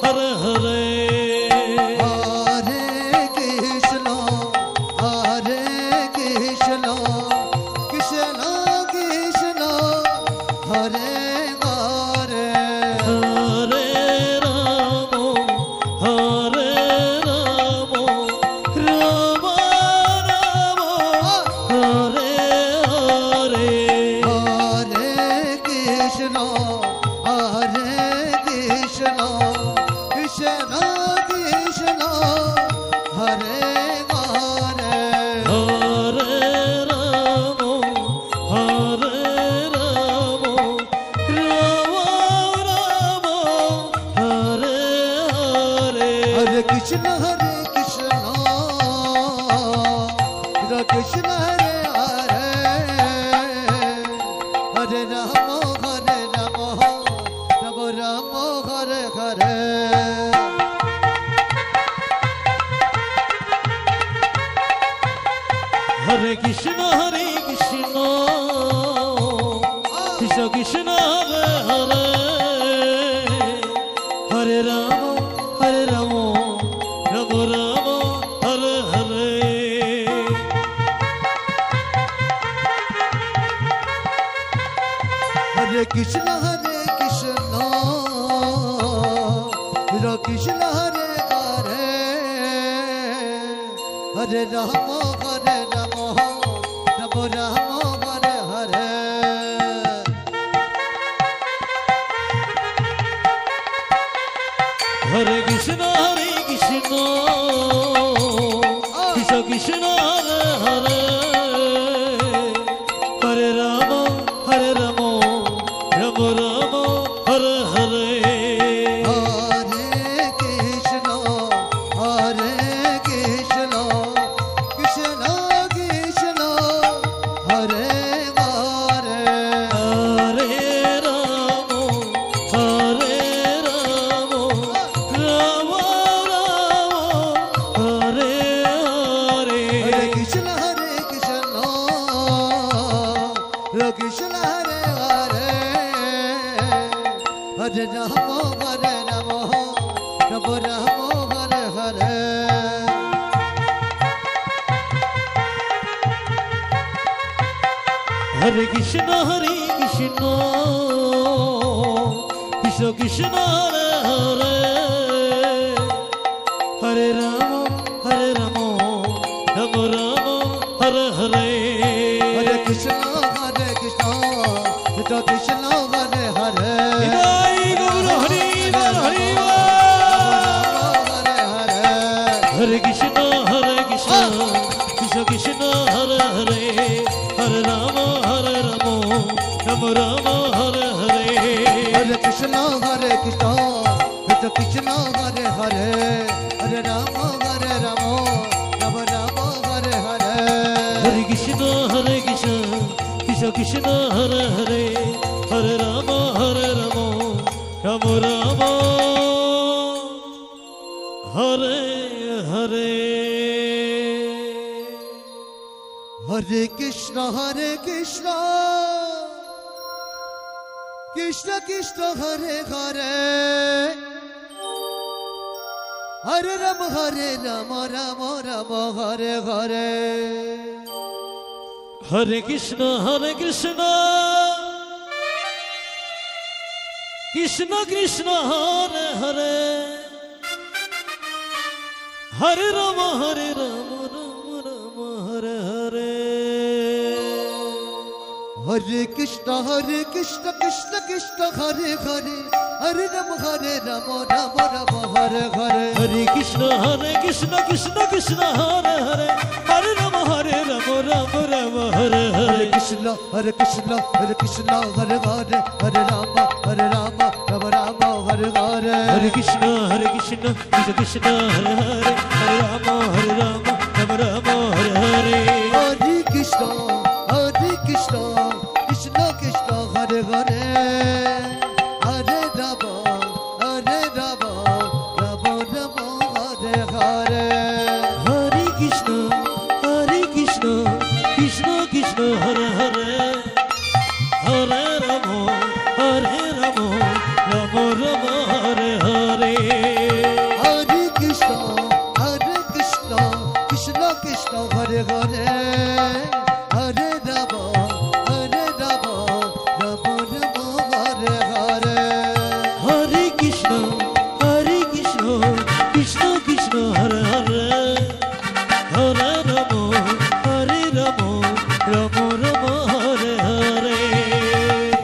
হরে হরে হরে কৃষ্ণ কৃষ্ণ কৃষ্ণ হরে হরে হরে রাম হরে রাম রাম রাম হরে হরে হরে কৃষ্ণ কৃষ্ণ কৃষ্ণ হরে হরে হরে রাম হরে রাম রাম রাম হরে হরে হরে কৃষ্ণ কৃষ্ণ কৃষ্ণ হরে হরে হরে রাম রাম রাম হরে হরে হরে কৃষ্ণ কৃষ্ণ কৃষ্ণ হরে হরে হরে রাম রাম রাম হরে হরে হরে কৃষ্ণ কৃষ্ণ কৃষ্ণ হরে হরে হরে রাম রাম হরে হরে হরে কৃষ্ণ কৃষ্ণ কৃষ্ণ হরে হরে হরে রাম রাম রাম হরে হরে হরে কৃষ্ণ কৃষ্ণ কৃষ্ণ হরে হরে হরে রাম হরে রাম রাম রাম হরে হরে হরে কৃষ্ণ কৃষ্ণ হরে হরে হরে রাম রাম হরে হরে হরে কৃষ্ণ কৃষ্ণ কৃষ্ণ হরে হরে হরে রাম রাম রাম হরে হরে হরে কৃষ্ণ কৃষ্ণ কৃষ্ণ হরে হরে নিতাই গৌর হরি বল হরি বল। হরে হরে হরে কৃষ্ণ কৃষ্ণ কৃষ্ণ হরে কৃষ্ণ হরে হরে হরে রাম রাম রাম হরে হরে হরে কৃষ্ণ কৃষ্ণ কৃষ্ণ হরে হরে হরে রাম রাম রাম হরে হরে হরে কৃষ্ণ কৃষ্ণ কৃষ্ণ হরে হরে হরে রাম রাম রাম হরে হরে হরে কৃষ্ণ কৃষ্ণ কৃষ্ণ কৃষ্ণ হরে হরে হরে রাম রাম রাম হরে হরে হরে কৃষ্ণ কৃষ্ণ কৃষ্ণ হরে হরে হরে রাম রাম রাম হরে হরে হরে কৃষ্ণ কৃষ্ণ কৃষ্ণ হরে হরে হরে রাম রাম রাম হরে হরে কৃষ্ণ হরে কৃষ্ণ হরে হরে হরে রাম রাম রাম হরে হরে হরে কৃষ্ণ কৃষ্ণ কৃষ্ণ হরে হরে হরে রাম রাম রাম হরে হরে হরে কৃষ্ণ কৃষ্ণ কৃষ্ণ হরে হরে হরে রাম রাম রাম হরে হরে হরে কৃষ্ণ কৃষ্ণ কৃষ্ণ হরে হরে হরে রাম রাম রাম হরে হরে হরে কৃষ্ণ কৃষ্ণ কৃষ্ণ হরে হরে হরে রাম রাম হরে হরে হরে কৃষ্ণ কৃষ্ণ কৃষ্ণ হরে হরে হরে রাম রাম রাম হরে হরে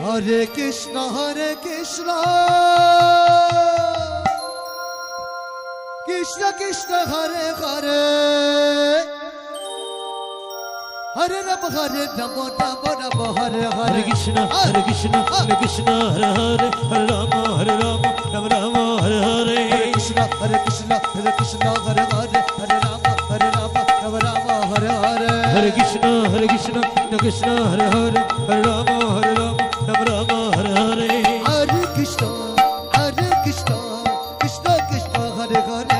হরে কৃষ্ণ কৃষ্ণ কৃষ্ণ হরে হরে হরে রাম রাম হরে হরে হরে কৃষ্ণ কৃষ্ণ কৃষ্ণ হরে হরে হরে রাম রাম রাম হরে হরে কৃষ্ণ কৃষ্ণ হরে হরে হরে রাম রাম হরে হরে হরে কৃষ্ণ কৃষ্ণ কৃষ্ণ হরে হরে হরে রাম রাম হরে হরে হরে কৃষ্ণ কৃষ্ণ কৃষ্ণ হরে হরে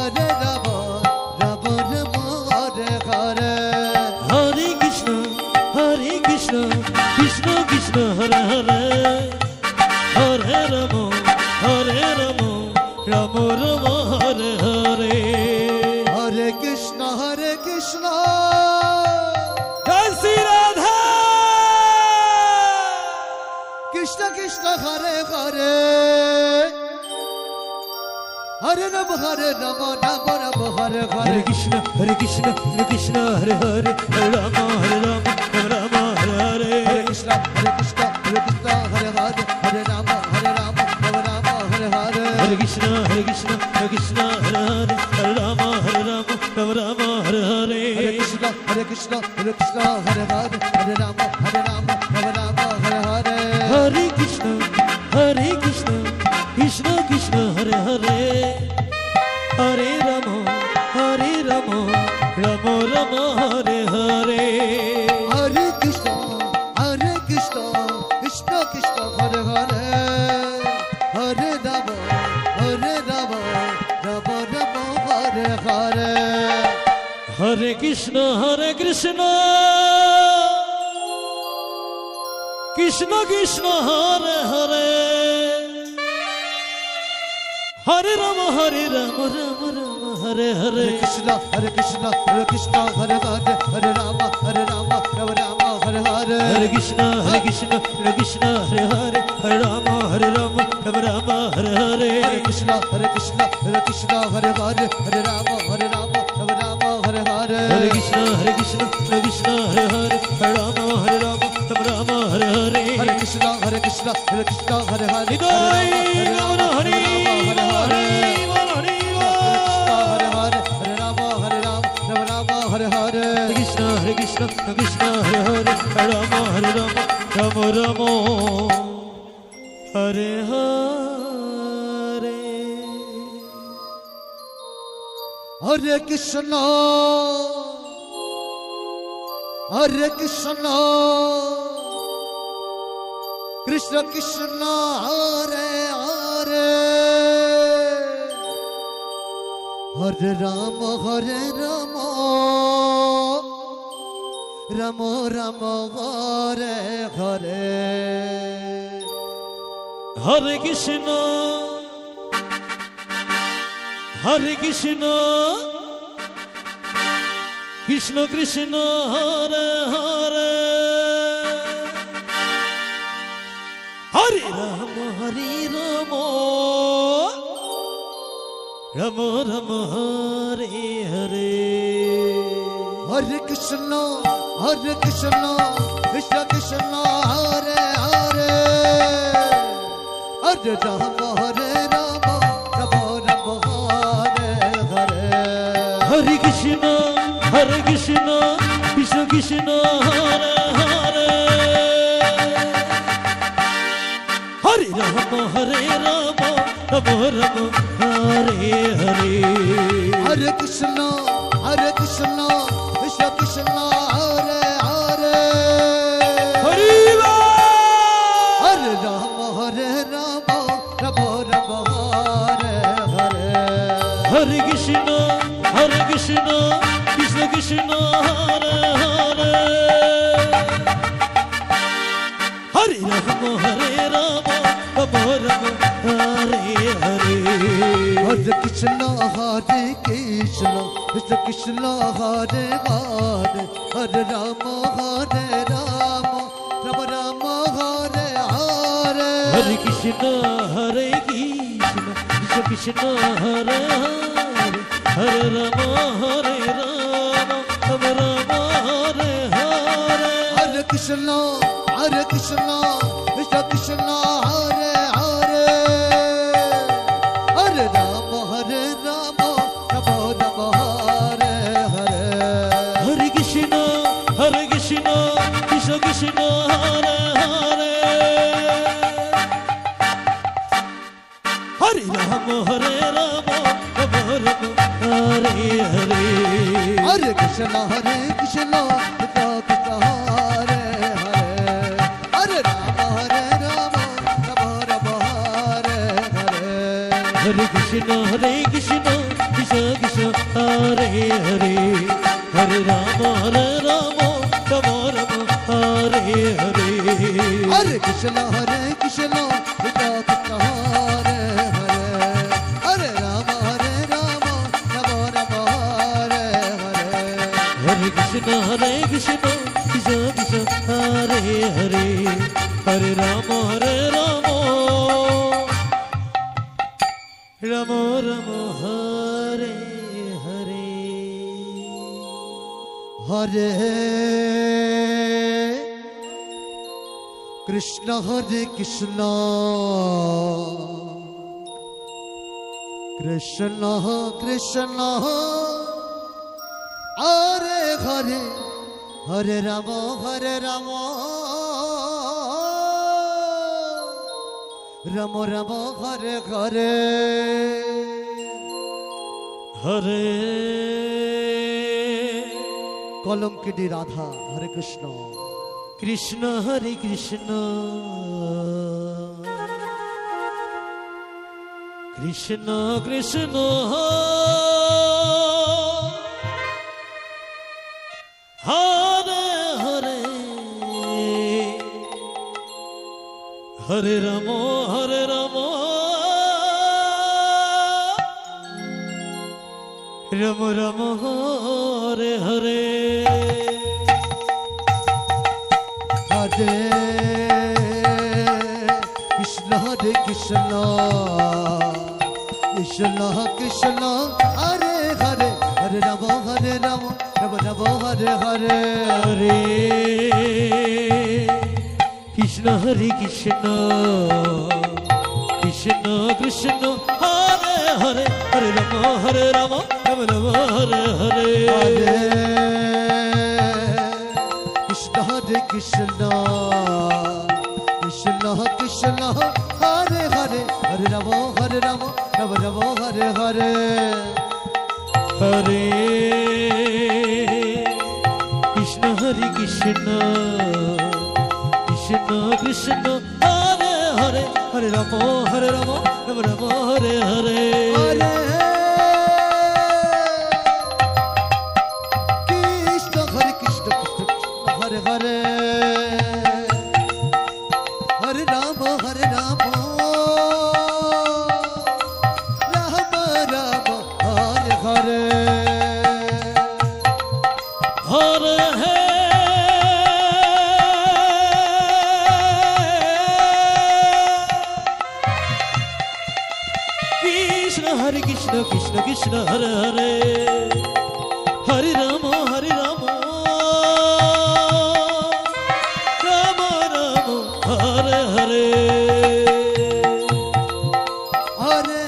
হরে রাম রাম রাম হরে হরে হরে কৃষ্ণ কৃষ্ণ কৃষ্ণ হরে হরে হরে রাম রাম রাম হরে হরে হরে কৃষ্ণ জয় শ্রী রাধা কৃষ্ণ হরে হরে হরে রাম রাম হরে হরে হরে কৃষ্ণ কৃষ্ণ হরে হরে হরে রাম রাম হরে হরে হরে কৃষ্ণ হরে হরে হরে রাম রাম হরে হরে হরে কৃষ্ণ কৃষ্ণ হরে হরে হরে রাম রাম হরে হরে হরে কৃষ্ণ হরে হরে হরে রাম হরে হরে হরে কৃষ্ণ কৃষ্ণ কৃষ্ণ হরে হরে হরে রাম রাম রাম হরে হরে হরে কৃষ্ণ কৃষ্ণ কৃষ্ণ হরে হরে হরে রাম রাম হরে হরে হরে কৃষ্ণ কৃষ্ণ কৃষ্ণ হরে হরে হরে রাম রাম রাম হরে হরে কৃষ্ণ হরে হরে হরে রাম রাম হরে হরে হরে কৃষ্ণ কৃষ্ণ হরে হরে হরে রাম রাম হরে হরে কৃষ্ণ হরে হরে হরে রাম হরে হরে হরে কৃষ্ণ কৃষ্ণ হরে হরে হরে রাম রাম হরে হরে হরে কৃষ্ণ হরে হরে হরে হৃদয় বল হরি হরে হরে বল হরি হরে হরে হরে রাম হরে হরে কৃষ্ণ হরে হরে হরে রাম রাম হরে হরে হরে কৃষ্ণ কৃষ্ণ কৃষ্ণ হরে হরে হরে রাম রাম রাম হরে হরে হরে কৃষ্ণ কৃষ্ণ কৃষ্ণ হরে হরে হরে রাম রাম রাম হরে হরে হরে কৃষ্ণ কৃষ্ণ কৃষ্ণ হরে হরে হরে রাম রাম রাম হরে হরে হরে কৃষ্ণ কৃষ্ণ কৃষ্ণ হরে হরে হরে রাম রাম রাম হরে হরে হরে কৃষ্ণ কৃষ্ণ কৃষ্ণ হরে হরে হরি হরে রাম রাম রাম হরে হরে হরে কৃষ্ণ কৃষ্ণ কৃষ্ণ হরে হরে হরে রাম রাম রাম হরে হরে হরে কৃষ্ণ কৃষ্ণ কৃষ্ণ হরে হরে হরে রাম রাম রাম হরে হরে হরে কৃষ্ণ কৃষ্ণ কৃষ্ণ হরে হরে হরে রাম রাম হরে হরে হরে কৃষ্ণ কৃষ্ণ কৃষ্ণ হরে হরে হরে রাম রাম রাম হরে হরে হরে কৃষ্ণ কৃষ্ণ কৃষ্ণ হরে হরে হরে রাম রাম রাম হরে হরে হরে কৃষ্ণ কৃষ্ণ কৃষ্ণ হরে হরে হরে রাম রাম রাম হরে হরে হরে কৃষ্ণ কৃষ্ণ কৃষ্ণ হরে হরে হরে রাম রাম রাম হরে হরে হরে কৃষ্ণ কৃষ্ণ কৃষ্ণ হরে হরে হরে রাম রাম রাম হরে হরে হরে কৃষ্ণ কৃষ্ণ কৃষ্ণ হরে হরে হরে রাম রাম রাম রাম হরে হরে হরে কৃষ্ণ কৃষ্ণ কৃষ্ণ কৃষ্ণ হরে হরে হরে রাম রাম রাম হরে হরে হরে কলঙ্কিনী রাধা হরে কৃষ্ণ কৃষ্ণ হরে কৃষ্ণ কৃষ্ণ কৃষ্ণ হরে হরে হরে রাম রাম রাম হরে হরে হরে কৃষ্ণ কৃষ্ণ কৃষ্ণ কৃষ্ণ হরে হরে হরে রাম রাম রাম হরে হরে হরে কৃষ্ণ হরে কৃষ্ণ কৃষ্ণ কৃষ্ণ হরে হরে হরে রাম রাম রাম হরে হরে হরে কৃষ্ণ কৃষ্ণ কৃষ্ণ কৃষ্ণ হরে রাম রাম রাম হরে হরে হরে কৃষ্ণ হরে কৃষ্ণ কৃষ্ণ কৃষ্ণ হরে হরে হরে রাম রাম রাম হরে হরে হরে কৃষ্ণ হরে কৃষ্ণ কৃষ্ণ হরে হরে হরে রাম হরে রাম হরে হরে হরে হে কৃষ্ণ হরে কৃষ্ণ কৃষ্ণ কৃষ্ণ হরে হরে হরে রাম রাম রাম হরে হরে হরে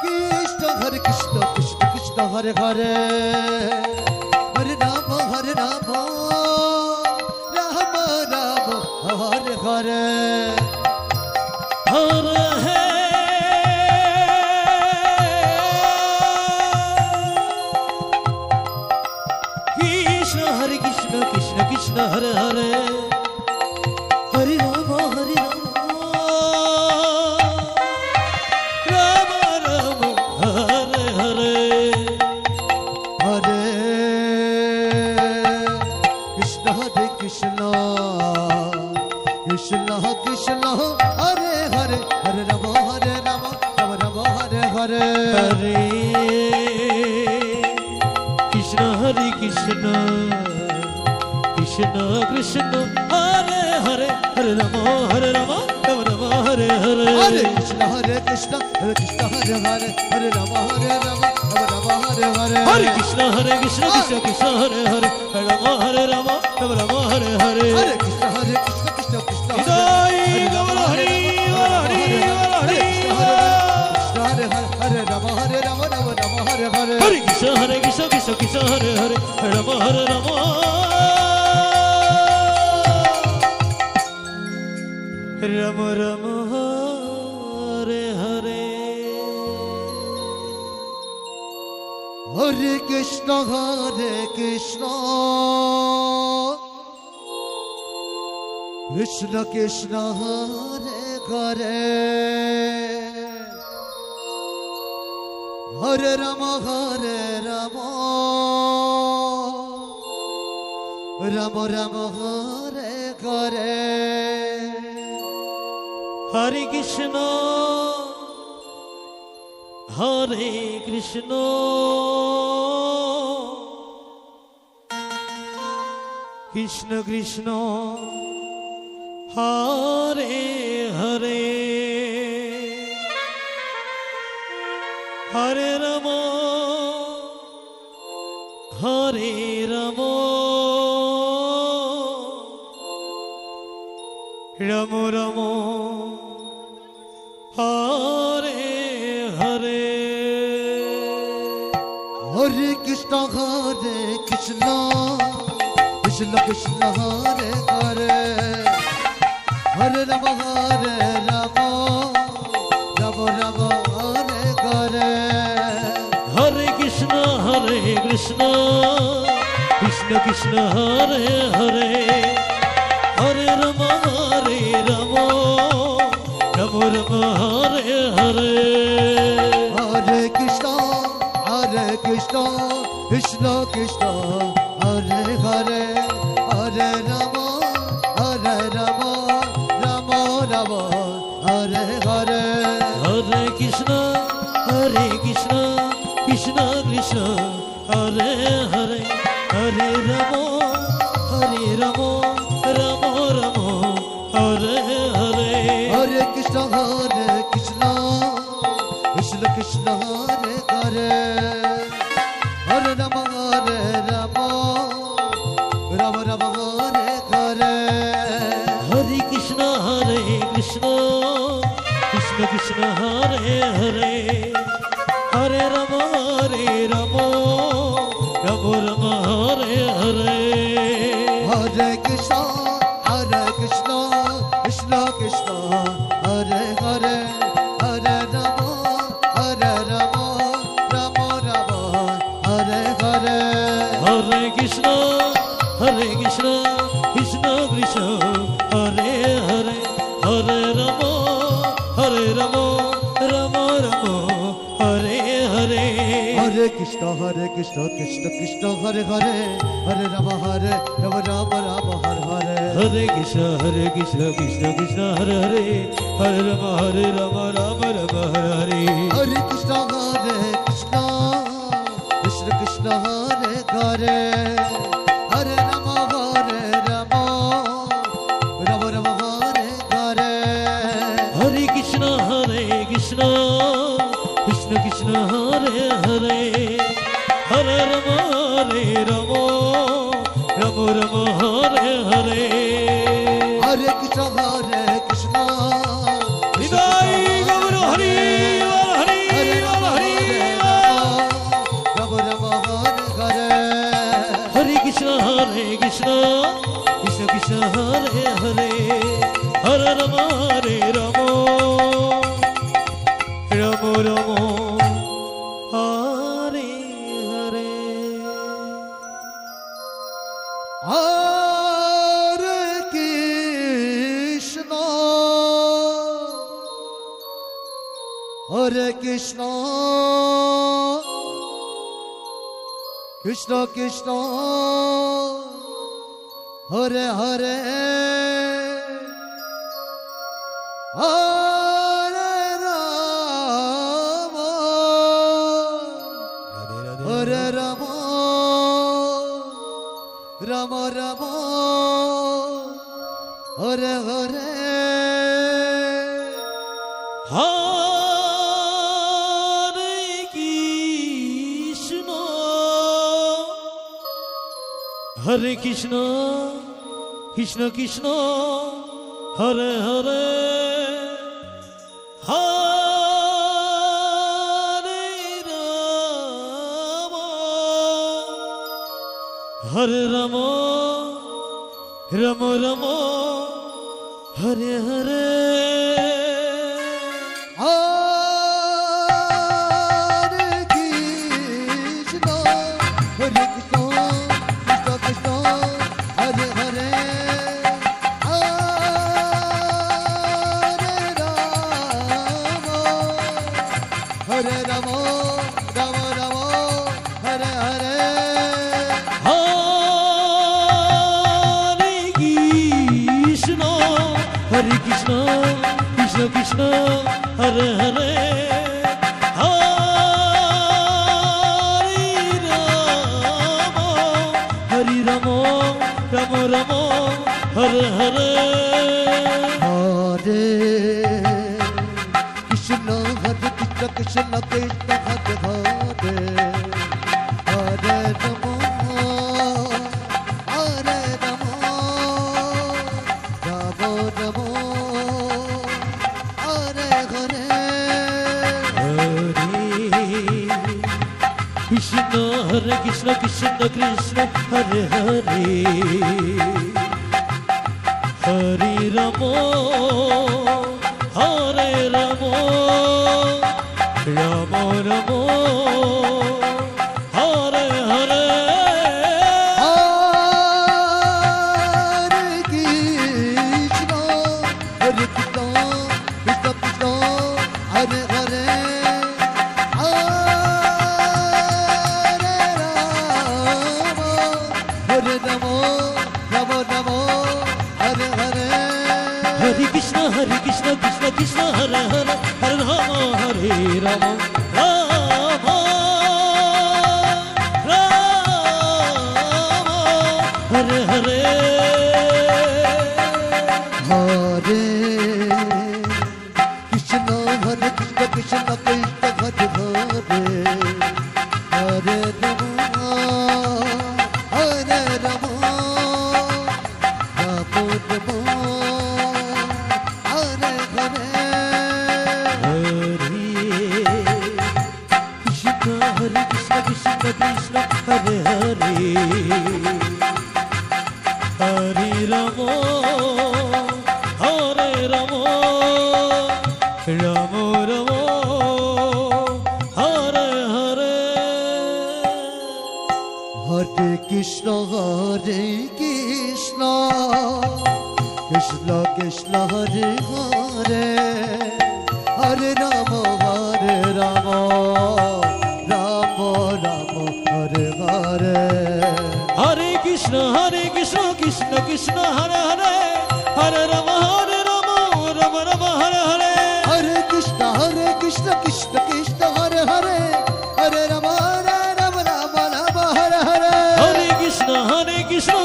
কৃষ্ণ হরে কৃষ্ণ কৃষ্ণ কৃষ্ণ হরে হরে হরে রাম রাম রাম হরে হরে হরে হে কৃষ্ণ হরে কৃষ্ণ কৃষ্ণ কৃষ্ণ হরে হরে হরে রাম রাম রাম হরে হরে হরে কৃষ্ণ হরে কৃষ্ণ কৃষ্ণ কৃষ্ণ হরে হরে হরে রাম রাম রাম হরে হরে হরে কৃষ্ণ হরে কৃষ্ণ কৃষ্ণ কৃষ্ণ হরে হরে হরে রাম রাম রাম হরে হরে হরে কৃষ্ণ কৃষ্ণ হরে হরে হরে রাম রাম রাম হরে হরে হরে কৃষ্ণ কৃষ্ণ কৃষ্ণ হরে হরে রাম রাম রাম হরে হরে হরে কৃষ্ণ কৃষ্ণ কৃষ্ণ হৃদয় গৌর হরি হরি হরি হরে হরে রাম রাম রাম হরে হরে হরে কৃষ্ণ কৃষ্ণ কৃষ্ণ হরে হরে রাম রাম রাম রাম হরে হরে হরে কৃষ্ণ কৃষ্ণ কৃষ্ণ কৃষ্ণ হরে হরে হরে রাম রাম রাম রাম হরে হরে হরে কৃষ্ণ হরে কৃষ্ণ কৃষ্ণ কৃষ্ণ হরে হরে হরে রাম হরে রাম রাম রাম হরে হরে হরে কৃষ্ণ কৃষ্ণ কৃষ্ণ কৃষ্ণ হরে হরে হরে রাম রাম রাম রাম হরে হরে হরে কৃষ্ণ কৃষ্ণ কৃষ্ণ হরে হরে হরে রাম রাম রাম হরে হরে হরে কৃষ্ণ কৃষ্ণ কৃষ্ণ কৃষ্ণ হরে হরে হরে রাম রাম রাম রাম হরে হরে হরে কৃষ্ণ কৃষ্ণ কৃষ্ণ কৃষ্ণ হরে হরে হরে রাম রাম রাম হরে হরে হরে কৃষ্ণ কৃষ্ণ কৃষ্ণ কৃষ্ণ হরে হরে হরে রাম রাম রাম রাম হরে হরে হরে কৃষ্ণ কৃষ্ণ কৃষ্ণ কৃষ্ণ হরে হরে হরে রাম রাম রাম হরে হরে হরে কৃষ্ণ কৃষ্ণ কৃষ্ণ কৃষ্ণ হরে হরে হরে রাম রাম রাম হরে হরে হরে কৃষ্ণ কৃষ্ণ কৃষ্ণ হরে হরে হরে রাম রাম রাম হরে হরে হরে কৃষ্ণ কৃষ্ণ কৃষ্ণ হরে হরে হরে রাম রাম রাম হরে হরে হরে কৃষ্ণ কৃষ্ণ কৃষ্ণ হরে হরে হরে রাম রাম রাম হরে হরে হরে কৃষ্ণ কৃষ্ণ কৃষ্ণ হরে হরে হরে রাম রাম রাম হরে হরে হরে কৃষ্ণ কৃষ্ণ কৃষ্ণ হরে হরে হরে রাম রাম রাম হরে হরে হরে কৃষ্ণ কৃষ্ণ হৃদয় গৌর হরি হরি হরে রাম হরি রাম রাম হরে হরে হরে কৃষ্ণ কৃষ্ণ কৃষ্ণ হরে হরে হরে রাম রাম রাম রাম হরে হরে হরে কৃষ্ণ হরে কৃষ্ণ কৃষ্ণ কৃষ্ণ হরে হরে হরে রাম হরে রাম রাম রাম হরে হরে হরে কৃষ্ণ কৃষ্ণ কৃষ্ণ হরে হরে হরে রাম হরে রাম রাম রাম হরে হরে হরে কৃষ্ণ কৃষ্ণ কৃষ্ণ হরে হরে হরে রাম রাম রাম হরে হরে হরে কৃষ্ণ কৃষ্ণ কৃষ্ণ হরে হরে হরি রাম রাম রাম হরে হরে হরে কৃষ্ণ কৃষ্ণ কৃষ্ণ হরে হরে হরে রাম হরে রাম রাম রাম হরে হরে কৃষ্ণ হরে কৃষ্ণ কৃষ্ণ কৃষ্ণ হরে হরে হরি রাম হরে রাম রাম রাম হরে হরে হরে কৃষ্ণ কৃষ্ণ কৃষ্ণ হরে হরে হরে রাম রাম রাম হরে হরে হরে কৃষ্ণ কৃষ্ণ কৃষ্ণ হরে হরে হরে রাম হরে রাম রাম রাম হরে হরে হরে কৃষ্ণ কৃষ্ণ কৃষ্ণ হরে হরে হরে রাম হরে রাম রাম রাম হরে হরে হরে কৃষ্ণ কৃষ্ণ কৃষ্ণ হরে হরে হরে রাম হরে হরে কৃষ্ণ কৃষ্ণ কৃষ্ণ হরে হরে হরে রাম রাম রাম হরে হরে হরে কৃষ্ণ কৃষ্ণ কৃষ্ণ হরে হরে হরে রাম রাম রাম হরে হরে হরে কৃষ্ণ কৃষ্ণ কৃষ্ণ হরে হরে হরে রাম রাম রাম হরে হরে হরে কৃষ্ণ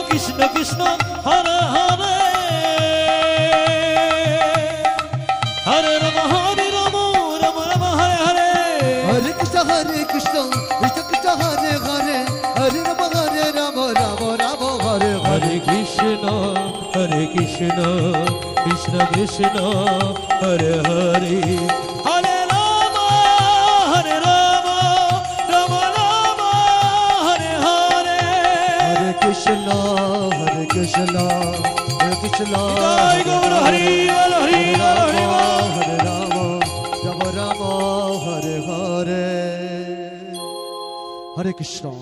কৃষ্ণ কৃষ্ণ হরে হরে হরে রাম রাম রাম হরে হরে হরে কৃষ্ণ কৃষ্ণ কৃষ্ণ হরে হরে হরে রাম রাম হরে হরে হরে কৃষ্ণ কৃষ্ণ কৃষ্ণ হরে হরে হরে রাম রাম রাম হরে হরে হরে কৃষ্ণ কৃষ্ণ জয় গৌর হরি বল হরি বল হরি বল হরে রাম রাম হরে হরে হরে কৃষ্ণ।